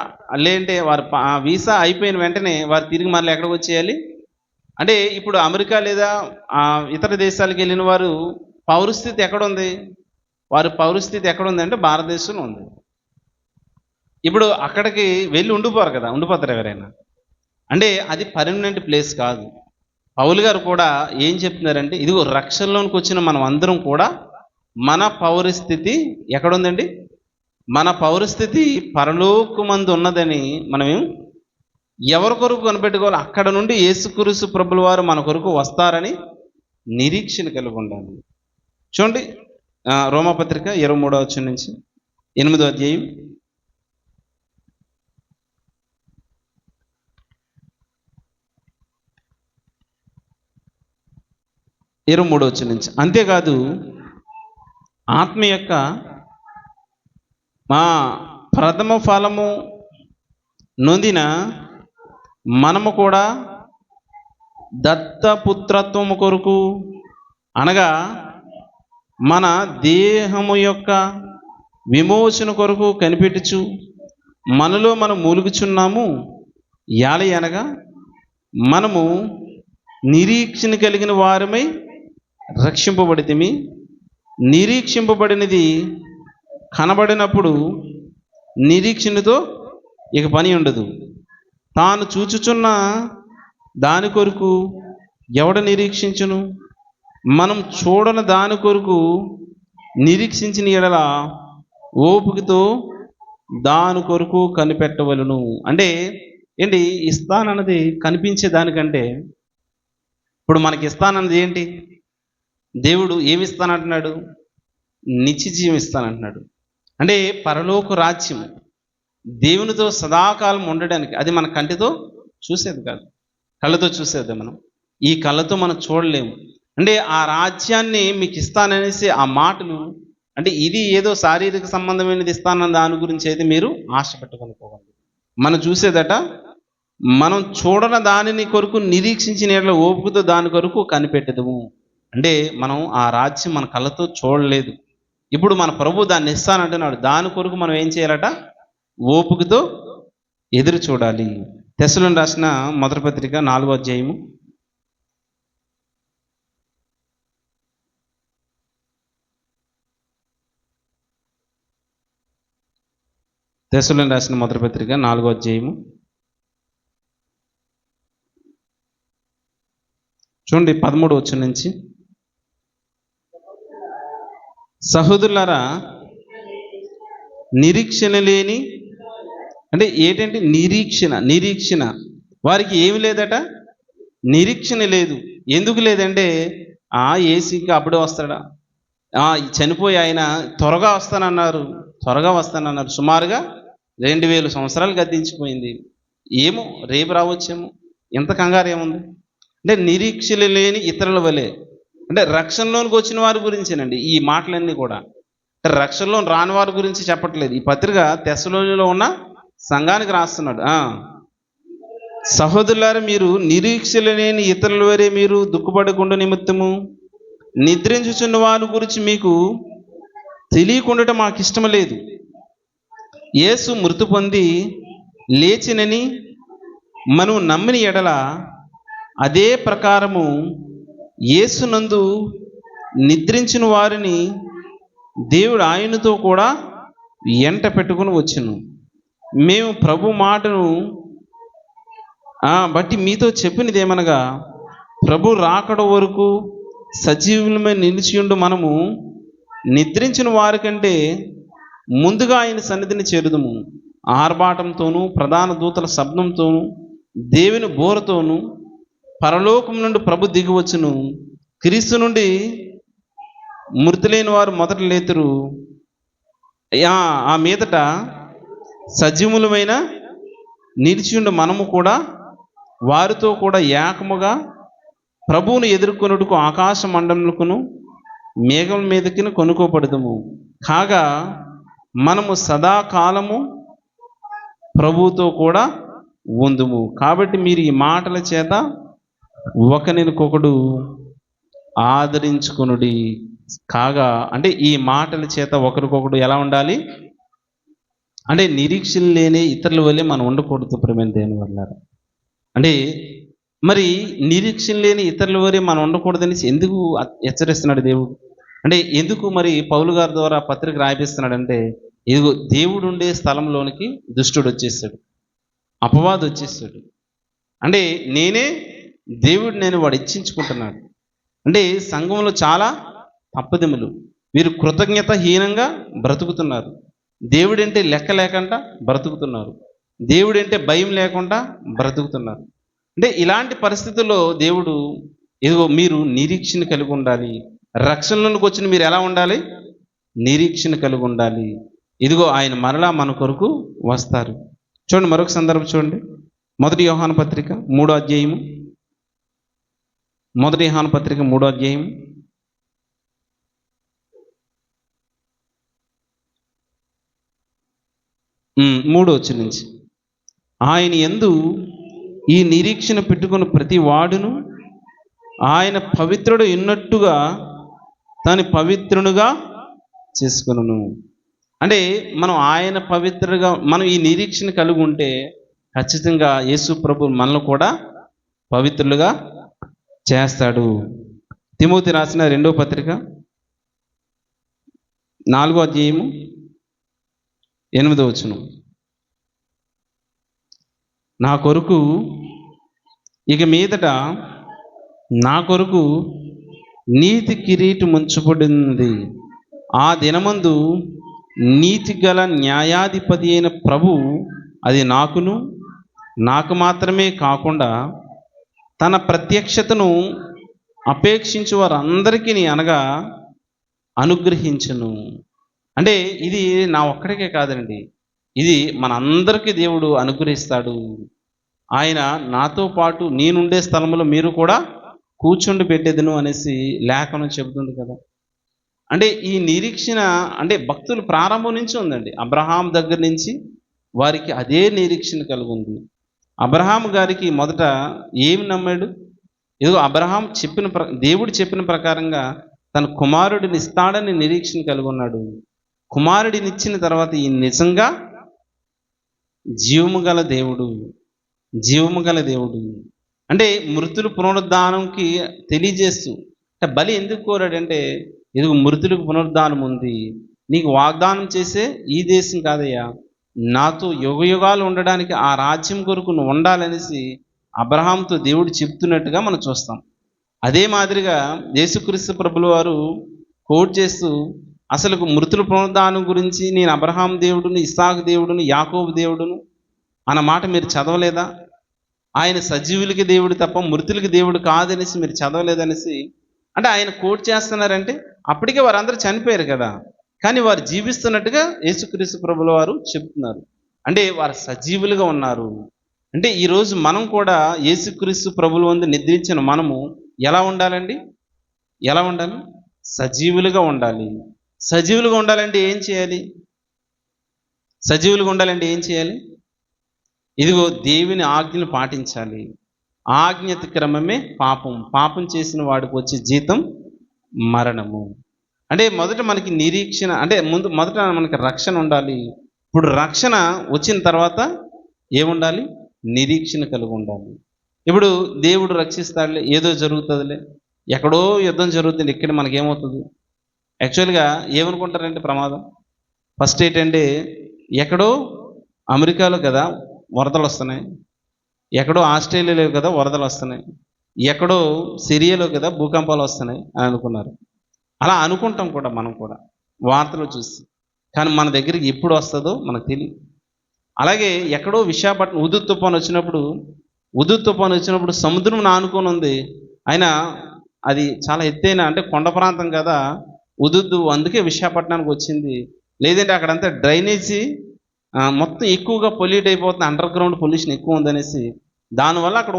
లేదంటే వారు వీసా అయిపోయిన వెంటనే వారు తిరిగి మళ్ళీ ఎక్కడికి వచ్చేయాలి అంటే, ఇప్పుడు అమెరికా లేదా ఇతర దేశాలకు వెళ్ళిన వారు పౌరస్థితి ఎక్కడుంది? వారి పౌరస్థితి ఎక్కడుంది అంటే భారతదేశంలో ఉంది. ఇప్పుడు అక్కడికి వెళ్ళి ఉండిపోరు కదా, ఉండిపోతారు ఎవరైనా. అంటే అది పర్మనెంట్ ప్లేస్ కాదు. పౌలు గారు కూడా ఏం చెప్తున్నారంటే, ఇదిగో రక్షణలోనికి వచ్చిన మనం అందరం కూడా మన పౌరస్థితి ఎక్కడుందండి? మన పౌరస్థితి పరలోకమందు ఉన్నదని మనం ఎవరి కొరకు కనిపెట్టుకోవాలి? అక్కడ నుండి యేసుక్రీస్తు ప్రభుల వారు మన కొరకు వస్తారని నిరీక్షణ కలిగి ఉండాలి. చూడండి, రోమాపత్రిక 23వ వచనం నుంచి 8వ అధ్యాయం 23వ వచనం నుంచి. అంతేకాదు ఆత్మ యొక్క మా ప్రథమ ఫలము నొందిన మనము కూడా దత్తపుత్రత్వము కొరకు, అనగా మన దేహము యొక్క విమోచన కొరకు కనిపెట్టుచు మనలో మనం మూలుగుచున్నాము. యాలి అనగా మనము నిరీక్షణ కలిగిన వారమై రక్షింపబడితిమి. నిరీక్షింపబడినది కనబడినప్పుడు నిరీక్షణతో ఇక పని ఉండదు. తాను చూచుచున్న దాని కొరకు ఎవడ నిరీక్షించును? మనం చూడని దాని కొరకు నిరీక్షించిన ఎడల ఓపికతో దాని కొరకు కనిపెట్టవలను. అంటే ఏంటి? ఇస్తానన్నది కనిపించే దానికంటే, ఇప్పుడు మనకి ఇస్తానన్నది ఏంటి? దేవుడు ఏమి ఇస్తానంటున్నాడు? నిత్య జీవం ఇస్తానంటున్నాడు. అంటే పరలోక రాజ్యం, దేవునితో సదాకాలం ఉండడానికి. అది మన కంటితో చూసేది కాదు, కళ్ళతో చూసేది. మనం ఈ కళ్ళతో మనం చూడలేము. అంటే ఆ రాజ్యాన్ని మీకు ఇస్తాననేసి ఆ మాటలు, అంటే ఇది ఏదో శారీరక సంబంధమైనది ఇస్తానన్న దాని గురించి అయితే మీరు ఆశ పెట్టుకొని పోవాలి. మనం చూసేదట, మనం చూడని దానిని కొరకు నిరీక్షించిన ఓపుకతో దాని కొరకు కనిపెట్టదము. అంటే మనం ఆ రాజ్యం మన కళ్ళతో చూడలేదు. ఇప్పుడు మన ప్రభు దాన్ని ఇస్తానంటున్నాడు. దాని కొరకు మనం ఏం చేయాలట? ఓపికతో ఎదురు చూడాలి. తెస్సలోనికీయులకు రాసిన మొదటి పత్రిక 4వ అధ్యాయము 4వ అధ్యాయము చూడండి, 13వ వచనం నుంచి. సహోదరులారా, నిరీక్షణ లేని, అంటే ఏంటంటే నిరీక్షణ వారికి ఏమి లేదట? నిరీక్షణ లేదు. ఎందుకు లేదంటే, ఏసీకి అప్పుడే వస్తాడా? చనిపోయి ఆయన త్వరగా వస్తానన్నారు. సుమారుగా 2000 సంవత్సరాలు గతించిపోయింది. ఏమో రేపు రావచ్చేమో, ఎంత కంగారు ఏముంది? అంటే నిరీక్షణ లేని ఇతరుల వలె, అంటే రక్షణలోనికి వచ్చిన వారి గురించేనండి ఈ మాటలన్నీ కూడా. అంటే రక్షణలో రాని వారి గురించి చెప్పట్లేదు. ఈ పత్రిక తెస్సలోనికీలో ఉన్న సంఘానికి రాస్తున్నాడు. సహోదరులారా, మీరు నిరీక్షణ లేని ఇతరుల వలె మీరు దుఃఖపడకుండా నిమిత్తము నిద్రించుచున్న వారి గురించి మీకు తెలియకుండా మాకు ఇష్టం లేదు. యేసు మృతి పొంది లేచినని మనం నమ్మిన ఎడల అదే ప్రకారము యేసునందు నిద్రించిన వారిని దేవుడు ఆయనతో కూడా ఎంట పెట్టుకుని వచ్చును. మేము ప్రభు మాటను బట్టి మీతో చెప్పినది ఏమనగా, ప్రభు రాకడ వరకు సజీవులమై నిలిచియుండు మనము నిద్రించిన వారికంటే ముందుగా ఆయన సన్నిధిని చేరుదుము. ఆర్భాటంతోనూ ప్రధాన దూతల శబ్దంతోనూ దేవుని బోరతోనూ పరలోకం నుండి ప్రభు దిగివచ్చును. క్రీస్తు నుండి మృతి లేని వారు మొదట లేతురు, ఆ మీదట సజీవులమైన నిలిచిండు మనము కూడా వారితో కూడా ఏకముగా ప్రభువును ఎదుర్కొనుటకు ఆకాశ మండలములకును మేఘం మీదకి కొనుక్కోబడదుము. కాగా మనము సదాకాలము ప్రభువుతో కూడా ఉందుము. కాబట్టి మీరు ఈ మాటల చేత ఒకరినొకడు ఆదరించుకొనుడి. కాగా అంటే ఈ మాటల చేత ఒకరికొకడు ఎలా ఉండాలి అంటే నిరీక్షణ లేని ఇతరుల వల్లే మనం ఉండకూడదు ప్రేమైన దేవుని వల్ల. అంటే మరి నిరీక్షణ లేని ఇతరుల వల్లే మనం ఉండకూడదని ఎందుకు హెచ్చరిస్తున్నాడు దేవుడు? అంటే ఎందుకు మరి పౌలు గారి ద్వారా పత్రిక రాయిస్తున్నాడంటే, ఇదిగో దేవుడు ఉండే స్థలంలోనికి దుష్టుడు వచ్చేసాడు, అపవాదు వచ్చేసాడు. అంటే నేనే దేవుడు, నేను వాడు ఇచ్చించుకుంటున్నాడు. అంటే సంఘంలో చాలా తప్పదిములు, వీరు కృతజ్ఞతహీనంగా బ్రతుకుతున్నారు. దేవుడంటే లెక్క లేకుండా బ్రతుకుతున్నారు, దేవుడంటే భయం లేకుండా బ్రతుకుతున్నారు. అంటే ఇలాంటి పరిస్థితుల్లో దేవుడు ఇదిగో మీరు నిరీక్షణ కలిగి ఉండాలి. రక్షణలోకి వచ్చిన మీరు ఎలా ఉండాలి? నిరీక్షణ కలిగి ఉండాలి. ఇదిగో ఆయన మరలా మన కొరకు వస్తారు. చూడండి మరొక సందర్భం చూడండి, 1 యోహాను పత్రిక 3వ అధ్యాయము. 1 యోహాను పత్రిక 3వ అధ్యాయం 3వ వచనం నుంచి, ఆయన యందు ఈ నిరీక్షణ పెట్టుకున్న ప్రతి వాడును ఆయన పవిత్రుడు ఉన్నట్టుగా తను పవిత్రునిగా చేసుకును. అంటే మనం ఆయన పవిత్రుడుగా మనం ఈ నిరీక్షణ కలిగి ఉంటే ఖచ్చితంగా యేసు ప్రభు మనల్ని కూడా పవిత్రులుగా చేస్తాడు. తిమోతి రాసిన 2వ పత్రిక 4వ అధ్యాయము 8వ వచనం, నా కొరకు ఇక మీదట నా కొరకు నీతి కిరీటం ఉంచబడింది. ఆ దినమందు నీతి గల న్యాయాధిపతి అయిన ప్రభు అది నాకు మాత్రమే కాకుండా తన ప్రత్యక్షతను అపేక్షించు వారందరికీ అనగా అనుగ్రహించును. అంటే ఇది నా ఒక్కడికే కాదండి, ఇది మన అందరికీ దేవుడు అనుగ్రహిస్తాడు. ఆయన నాతో పాటు నేనుండే స్థలంలో మీరు కూడా కూర్చుండి పెట్టేదను అనేసి లేఖనం చెబుతుంది కదా. అంటే ఈ నిరీక్షణ అంటే భక్తులు ప్రారంభం నుంచి ఉందండి. అబ్రహాం దగ్గర నుంచి వారికి అదే నిరీక్షణ కలిగి ఉంది. అబ్రహాం గారికి మొదట ఏమి నమ్మాడు? ఇదిగో అబ్రహాం దేవుడు చెప్పిన ప్రకారంగా తన కుమారుడిని ఇస్తాడని నిరీక్షణ కలిగి ఉన్నాడు. కుమారుడిని ఇచ్చిన తర్వాత ఈ నిజంగా జీవము గల దేవుడు అంటే మృతులు పునరుద్ధానంకి తెలియజేస్తూ, అంటే బలి ఎందుకు కోరాడంటే, ఇదిగో మృతులకు పునరుద్ధానం ఉంది, నీకు వాగ్దానం చేసే ఈ దేశం కాదయ్యా, నాతో యుగయుగాలు ఉండడానికి ఆ రాజ్యం కొరకు నువ్వు ఉండాలనేసి అబ్రహాంతో దేవుడు చెప్తున్నట్టుగా మనం చూస్తాం. అదే మాదిరిగా యేసుక్రీస్తు ప్రభుల వారు కోట్ చేస్తూ అసలు మృతుల పునరుద్ధానం గురించి నేను అబ్రహాం దేవుడును, ఇస్సాకు దేవుడును, యాకోబు దేవుడును అన్న మాట మీరు చదవలేదా? ఆయన సజీవులకి దేవుడు తప్ప మృతులకి దేవుడు కాదనేసి మీరు చదవలేదనేసి అంటే ఆయన కోట్ చేస్తున్నారంటే అప్పటికే వారందరూ చనిపోయారు కదా, కానీ వారు జీవిస్తున్నట్టుగా యేసుక్రీస్తు ప్రభుల వారు చెప్తున్నారు. అంటే వారు సజీవులుగా ఉన్నారు. అంటే ఈరోజు మనం కూడా యేసుక్రీస్తు ప్రభుల వందు నిద్రించిన మనము ఎలా ఉండాలండి? ఎలా ఉండాలి? సజీవులుగా ఉండాలి. సజీవులుగా ఉండాలంటే ఏం చేయాలి? సజీవులుగా ఉండాలంటే ఏం చేయాలి? ఇదిగో దేవుని ఆజ్ఞను పాటించాలి. ఆజ్ఞ అతిక్రమమే పాపం చేసిన వాడికి వచ్చే జీతం మరణము. అంటే మొదట మనకి నిరీక్షణ అంటే మొదట మనకి రక్షణ ఉండాలి. ఇప్పుడు రక్షణ వచ్చిన తర్వాత ఏముండాలి? నిరీక్షణ కలిగి ఉండాలి. ఇప్పుడు దేవుడు రక్షిస్తాడులే, ఏదో జరుగుతుందిలే, ఎక్కడో యుద్ధం జరుగుతుంది, ఇక్కడ మనకేమవుతుంది? యాక్చువల్గా ఏమనుకుంటారంటే ప్రమాదం ఫస్ట్ ఏంటంటే, ఎక్కడో అమెరికాలో కదా వరదలు వస్తున్నాయి, ఎక్కడో ఆస్ట్రేలియాలో కదా వరదలు వస్తున్నాయి, ఎక్కడో సిరియాలో కదా భూకంపాలు వస్తున్నాయి అని అనుకున్నారు. అలా అనుకుంటాం కూడా మనం కూడా వార్తలు చూసి, కానీ మన దగ్గరికి ఎప్పుడు వస్తుందో మనకు తెలియదు. అలాగే ఎక్కడో విశాఖపట్నం ఉదుత్ తుఫాను వచ్చినప్పుడు సముద్రం ఆనుకొని ఉంది, అయినా అది చాలా ఎత్తైన అంటే కొండ ప్రాంతం కదా, ఉదుద్దు అందుకే విశాఖపట్నానికి వచ్చింది. లేదంటే అక్కడంతా డ్రైనేజీ మొత్తం ఎక్కువగా పొల్యూట్ అయిపోతుంది, అండర్ గ్రౌండ్ పొల్యూషన్ ఎక్కువ ఉందనేసి, దానివల్ల అక్కడ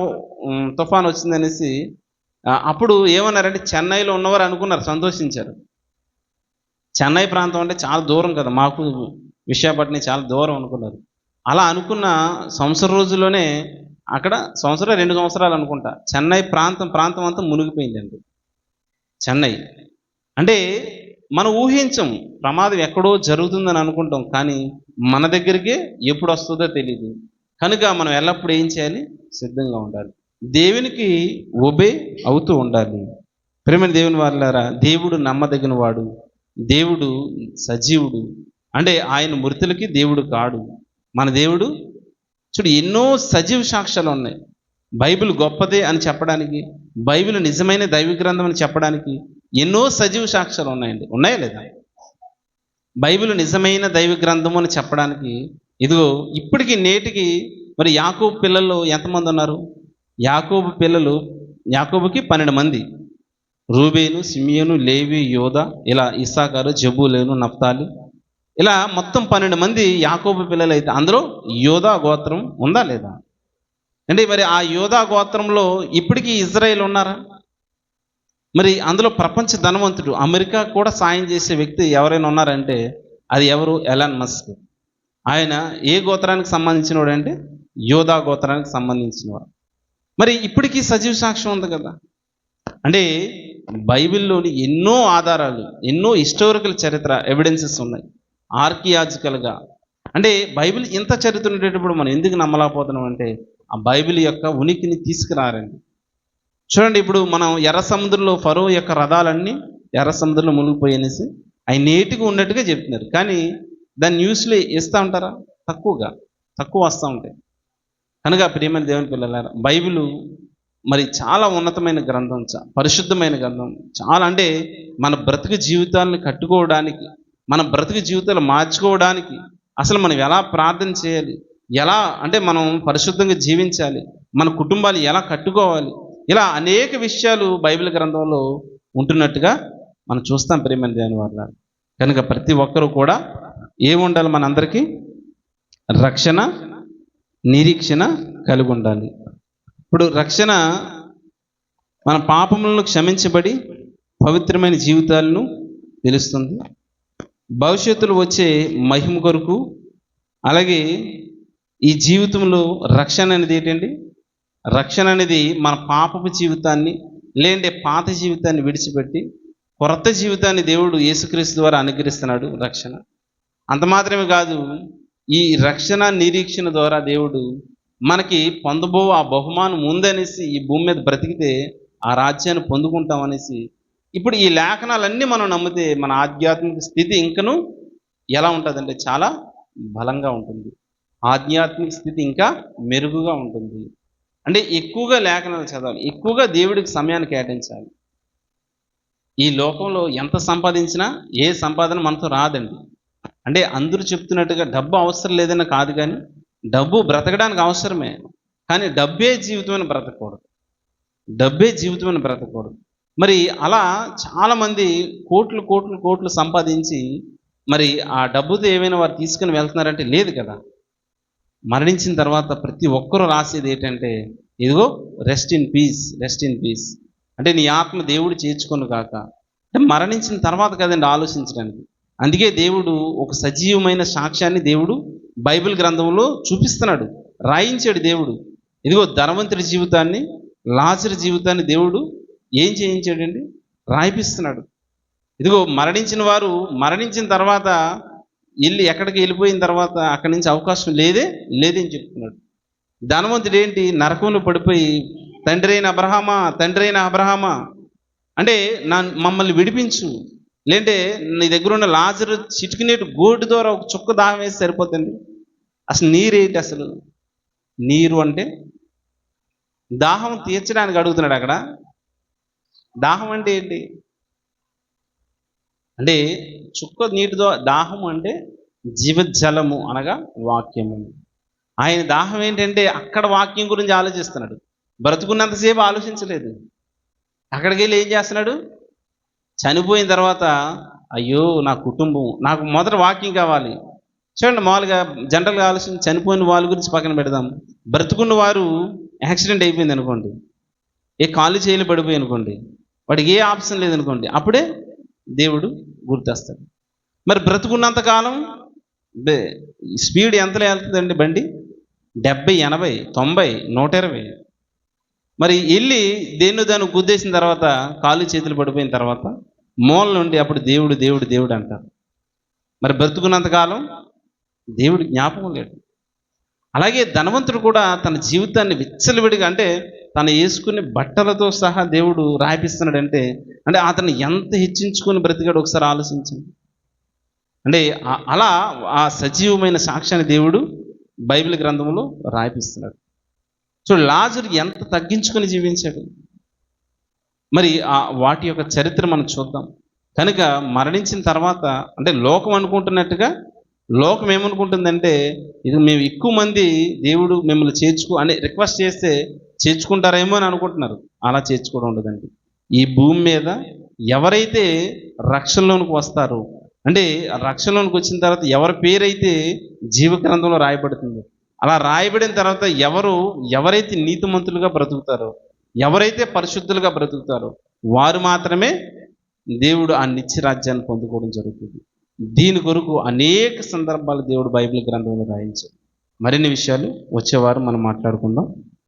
తుఫాన్ వచ్చిందనేసి అప్పుడు ఏమన్నారంటే చెన్నైలో ఉన్నవారు అనుకున్నారు, సంతోషించారు. చెన్నై ప్రాంతం అంటే చాలా దూరం కదా, మాకు విశాఖపట్నం చాలా దూరం అనుకున్నారు. అలా అనుకున్న సంవత్సరం రోజుల్లోనే అక్కడ సంవత్సరం 2 సంవత్సరాలు అనుకుంటా చెన్నై ప్రాంతం అంతా మునిగిపోయిందండి. చెన్నై అంటే మనం ఊహించం, ప్రమాదం ఎక్కడో జరుగుతుందని అనుకుంటాం, కానీ మన దగ్గరికే ఎప్పుడు వస్తుందో తెలియదు. కనుక మనం ఎల్లప్పుడూ ఏం చేయాలి? సిద్ధంగా ఉండాలి, దేవునికి ఒబే అవుతూ ఉండాలి. ప్రేమైన దేవుని వారలారా, దేవుడు నమ్మదగిన వాడు, దేవుడు సజీవుడు. అంటే ఆయన మృతులకి దేవుడు కాడు. మన దేవుడు చూడు, ఎన్నో సజీవ సాక్ష్యాలు ఉన్నాయి. బైబిల్ గొప్పదే అని చెప్పడానికి, బైబిల్ నిజమైన దైవ గ్రంథం అని చెప్పడానికి ఎన్నో సజీవ సాక్ష్యాలు ఉన్నాయండి. ఉన్నాయా లేదా? బైబిల్ నిజమైన దైవ గ్రంథం అని చెప్పడానికి ఇదిగో ఇప్పటికి నేటికి మరి యాకోబు పిల్లలు ఎంతమంది ఉన్నారు? యాకోబుకి 12 మంది. రూబేను, సిమియోను, లేవి, యోధా, ఇలా ఇస్సాకారు, జబూలేను, నఫ్తాలి, ఇలా మొత్తం 12 మంది యాకోబు పిల్లలు. అయితే అందులో యోధా గోత్రం ఉందా లేదా? అంటే మరి ఆ యోధా గోత్రంలో ఇప్పటికీ ఇజ్రాయేల్ ఉన్నారా? మరి అందులో ప్రపంచ ధనవంతుడు, అమెరికా కూడా సాయం చేసే వ్యక్తి ఎవరైనా ఉన్నారంటే అది ఎవరు? Elon Musk. ఆయన ఏ గోత్రానికి సంబంధించినవాడు అంటే యోధా గోత్రానికి సంబంధించినవాడు. మరి ఇప్పటికీ సజీవ సాక్ష్యం ఉంది కదా. అంటే బైబిల్లోని ఎన్నో ఆధారాలు, ఎన్నో హిస్టారికల్ చరిత్ర ఎవిడెన్సెస్ ఉన్నాయి, ఆర్కియాలజికల్గా. అంటే బైబిల్ ఇంత చరిత్ర ఉండేటప్పుడు మనం ఎందుకు నమ్మలేకపోతున్నాం అంటే ఆ బైబిల్ యొక్క ఉనికిని తీసుకురారండి. చూడండి, ఇప్పుడు మనం ఎర్ర సముద్రంలో ఫరో యొక్క రథాలన్నీ ఎర్ర సముద్రంలో మునిగిపోయేసి అవి నేటిగా ఉన్నట్టుగా చెప్తున్నారు, కానీ దాన్ని న్యూస్లో ఇస్తూ ఉంటారా? తక్కువ వస్తూ ఉంటాయి. కనుక ప్రియమైన దేవుని పిల్లలారా, బైబిల్ మరి చాలా ఉన్నతమైన గ్రంథం, పరిశుద్ధమైన గ్రంథం. చాలా అంటే మన బ్రతుకు జీవితాలను కట్టుకోవడానికి, మన బ్రతుకు జీవితాలు మార్చుకోవడానికి, అసలు మనం ఎలా ప్రార్థన చేయాలి, ఎలా అంటే మనం పరిశుద్ధంగా జీవించాలి, మన కుటుంబాలు ఎలా కట్టుకోవాలి, ఇలా అనేక విషయాలు బైబిల్ గ్రంథంలో ఉంటున్నట్టుగా మనం చూస్తాం ప్రియమైన దేవుని వల్ల. కనుక ప్రతి ఒక్కరూ కూడా ఏముండాలి? మనందరికీ రక్షణ నిరీక్షణ కలిగి ఉండాలి. ఇప్పుడు రక్షణ మన పాపములను క్షమించబడి పవిత్రమైన జీవితాలను తెలుస్తుంది, భవిష్యత్తులో వచ్చే మహిమ కొరకు. అలాగే ఈ జీవితంలో రక్షణ అనేది ఏంటండి? రక్షణ అనేది మన పాపపు జీవితాన్ని, లేదంటే పాత జీవితాన్ని విడిచిపెట్టి కొత్త జీవితాన్ని దేవుడు యేసుక్రీస్తు ద్వారా అనుగ్రహిస్తున్నాడు. రక్షణ అంత మాత్రమే కాదు, ఈ రక్షణ నిరీక్షణ ద్వారా దేవుడు మనకి పొందబో ఆ బహుమానం ఉందనేసి, ఈ భూమి మీద బ్రతికితే ఆ రాజ్యాన్ని పొందుకుంటామనేసి. ఇప్పుడు ఈ లేఖనాలన్నీ మనం నమ్మితే మన ఆధ్యాత్మిక స్థితి ఇంకను ఎలా ఉంటుందంటే చాలా బలంగా ఉంటుంది, ఆధ్యాత్మిక స్థితి ఇంకా మెరుగుగా ఉంటుంది. అంటే ఎక్కువగా లేఖనాలు చదవాలి, ఎక్కువగా దేవుడికి సమయాన్ని కేటాయించాలి. ఈ లోకంలో ఎంత సంపాదించినా ఏ సంపాదన మనతో రాదండి. అంటే అందరూ చెప్తున్నట్టుగా డబ్బు అవసరం లేదని కాదు, కానీ డబ్బు బ్రతకడానికి అవసరమే, కానీ డబ్బే జీవితమైన బ్రతకూడదు. మరి అలా చాలామంది కోట్లు సంపాదించి మరి ఆ డబ్బుతో ఏమైనా వారు తీసుకుని వెళ్తున్నారంటే లేదు కదా. మరణించిన తర్వాత ప్రతి ఒక్కరూ రాసేది ఏంటంటే ఇదిగో రెస్ట్ ఇన్ పీస్, అంటే నీ ఆత్మ దేవుడు చేర్చుకొను కాక. అంటే మరణించిన తర్వాత కదండి ఆలోచించడానికి. అందుకే దేవుడు ఒక సజీవమైన సాక్ష్యాన్ని దేవుడు బైబిల్ గ్రంథంలో చూపిస్తున్నాడు, రాయించాడు దేవుడు. ఇదిగో ధనవంతుడి జీవితాన్ని, లాజరు జీవితాన్ని దేవుడు ఏం చేయించాడండి? రాయిపిస్తున్నాడు. ఇదిగో మరణించిన వారు మరణించిన తర్వాత ఎక్కడికి వెళ్ళిపోయిన తర్వాత అక్కడి నుంచి అవకాశం లేదని చెప్తున్నాడు. ధనవంతుడు ఏంటి? నరకంలో పడిపోయి తండ్రి అయిన అబ్రహామా అంటే మమ్మల్ని విడిపించు, లేదంటే నీ దగ్గర ఉన్న లాజరు చిటికినేటు గోటు ద్వారా ఒక చుక్క దాహం వేసి సరిపోతుంది. అసలు నీరేంటి? అసలు నీరు అంటే దాహం తీర్చడానికి అడుగుతున్నాడు. అక్కడ దాహం అంటే ఏంటి? అంటే చుక్క నీటితో దాహం అంటే జీవజలము అనగా వాక్యము. ఆయన దాహం ఏంటంటే అక్కడ వాక్యం గురించి ఆలోచిస్తున్నాడు. బ్రతుకున్నంతసేపు ఆలోచించలేదు, అక్కడికి వెళ్ళి ఏం చేస్తున్నాడు? చనిపోయిన తర్వాత అయ్యో నా కుటుంబం, నాకు మొదట వాక్యం కావాలి. చూడండి, మామూలుగా జనరల్గా ఆలోచన, చనిపోయిన వాళ్ళ గురించి పక్కన పెడదాం. బ్రతుకున్న వారు యాక్సిడెంట్ అయిపోయింది అనుకోండి, ఏ కాళ్ళు చేయలు పడిపోయి అనుకోండి, వాడికి ఏ ఆప్షన్ లేదనుకోండి, అప్పుడే దేవుడు గుర్తొస్తాడు. మరి బ్రతుకున్నంతకాలం స్పీడ్ ఎంతలో వెళ్తుందండి బండి? 70, 80, 90, 120. మరి వెళ్ళి దాన్ని గుద్దేసిన తర్వాత, కాళ్ళు చేతులు పడిపోయిన తర్వాత మూల నుండి అప్పుడు దేవుడు దేవుడు దేవుడు అంటారు. మరి బ్రతుకున్నంతకాలం దేవుడు జ్ఞాపకం లేడు. అలాగే ధనవంతుడు కూడా తన జీవితాన్ని విచ్చలవిడిగా, అంటే తను వేసుకునే బట్టలతో సహా దేవుడు రాయిపిస్తున్నాడంటే, అంటే అతను ఎంత హెచ్చించుకొని బ్రతికాడు ఒకసారి ఆలోచించండి. అంటే అలా ఆ సజీవమైన సాక్ష్యాన్ని దేవుడు బైబిల్ గ్రంథంలో రాయిపిస్తున్నాడు. చూడు, లాజరు ఎంత తగ్గించుకొని జీవించాడు. మరి వాటి యొక్క చరిత్ర మనం చూద్దాం. కనుక మరణించిన తర్వాత, అంటే లోకం అనుకుంటున్నట్టుగా, లోకం ఏమనుకుంటుందంటే, ఇది మేము ఎక్కువ మంది దేవుడు మిమ్మల్ని అని రిక్వెస్ట్ చేస్తే చేర్చుకుంటారేమో అని అనుకుంటున్నారు. అలా చేర్చుకోవడం ఉండదండి. ఈ భూమి మీద ఎవరైతే రక్షణలోనికి వస్తారో, అంటే రక్షణలోనికి వచ్చిన తర్వాత ఎవరి పేరైతే జీవగ్రంథంలో రాయబడుతుందో, అలా రాయబడిన తర్వాత ఎవరైతే నీతిమంతులుగా బ్రతుకుతారో, ఎవరైతే పరిశుద్ధులుగా బ్రతుకుతారో, వారు మాత్రమే దేవుడు ఆ నిత్య రాజ్యాన్ని పొందుకోవడం జరుగుతుంది. దీని కొరకు అనేక సందర్భాలు దేవుడు బైబిల్ గ్రంథంలో రాయించాడు. మరిన్ని విషయాలు వచ్చేవారు మనం మాట్లాడుకుందాం.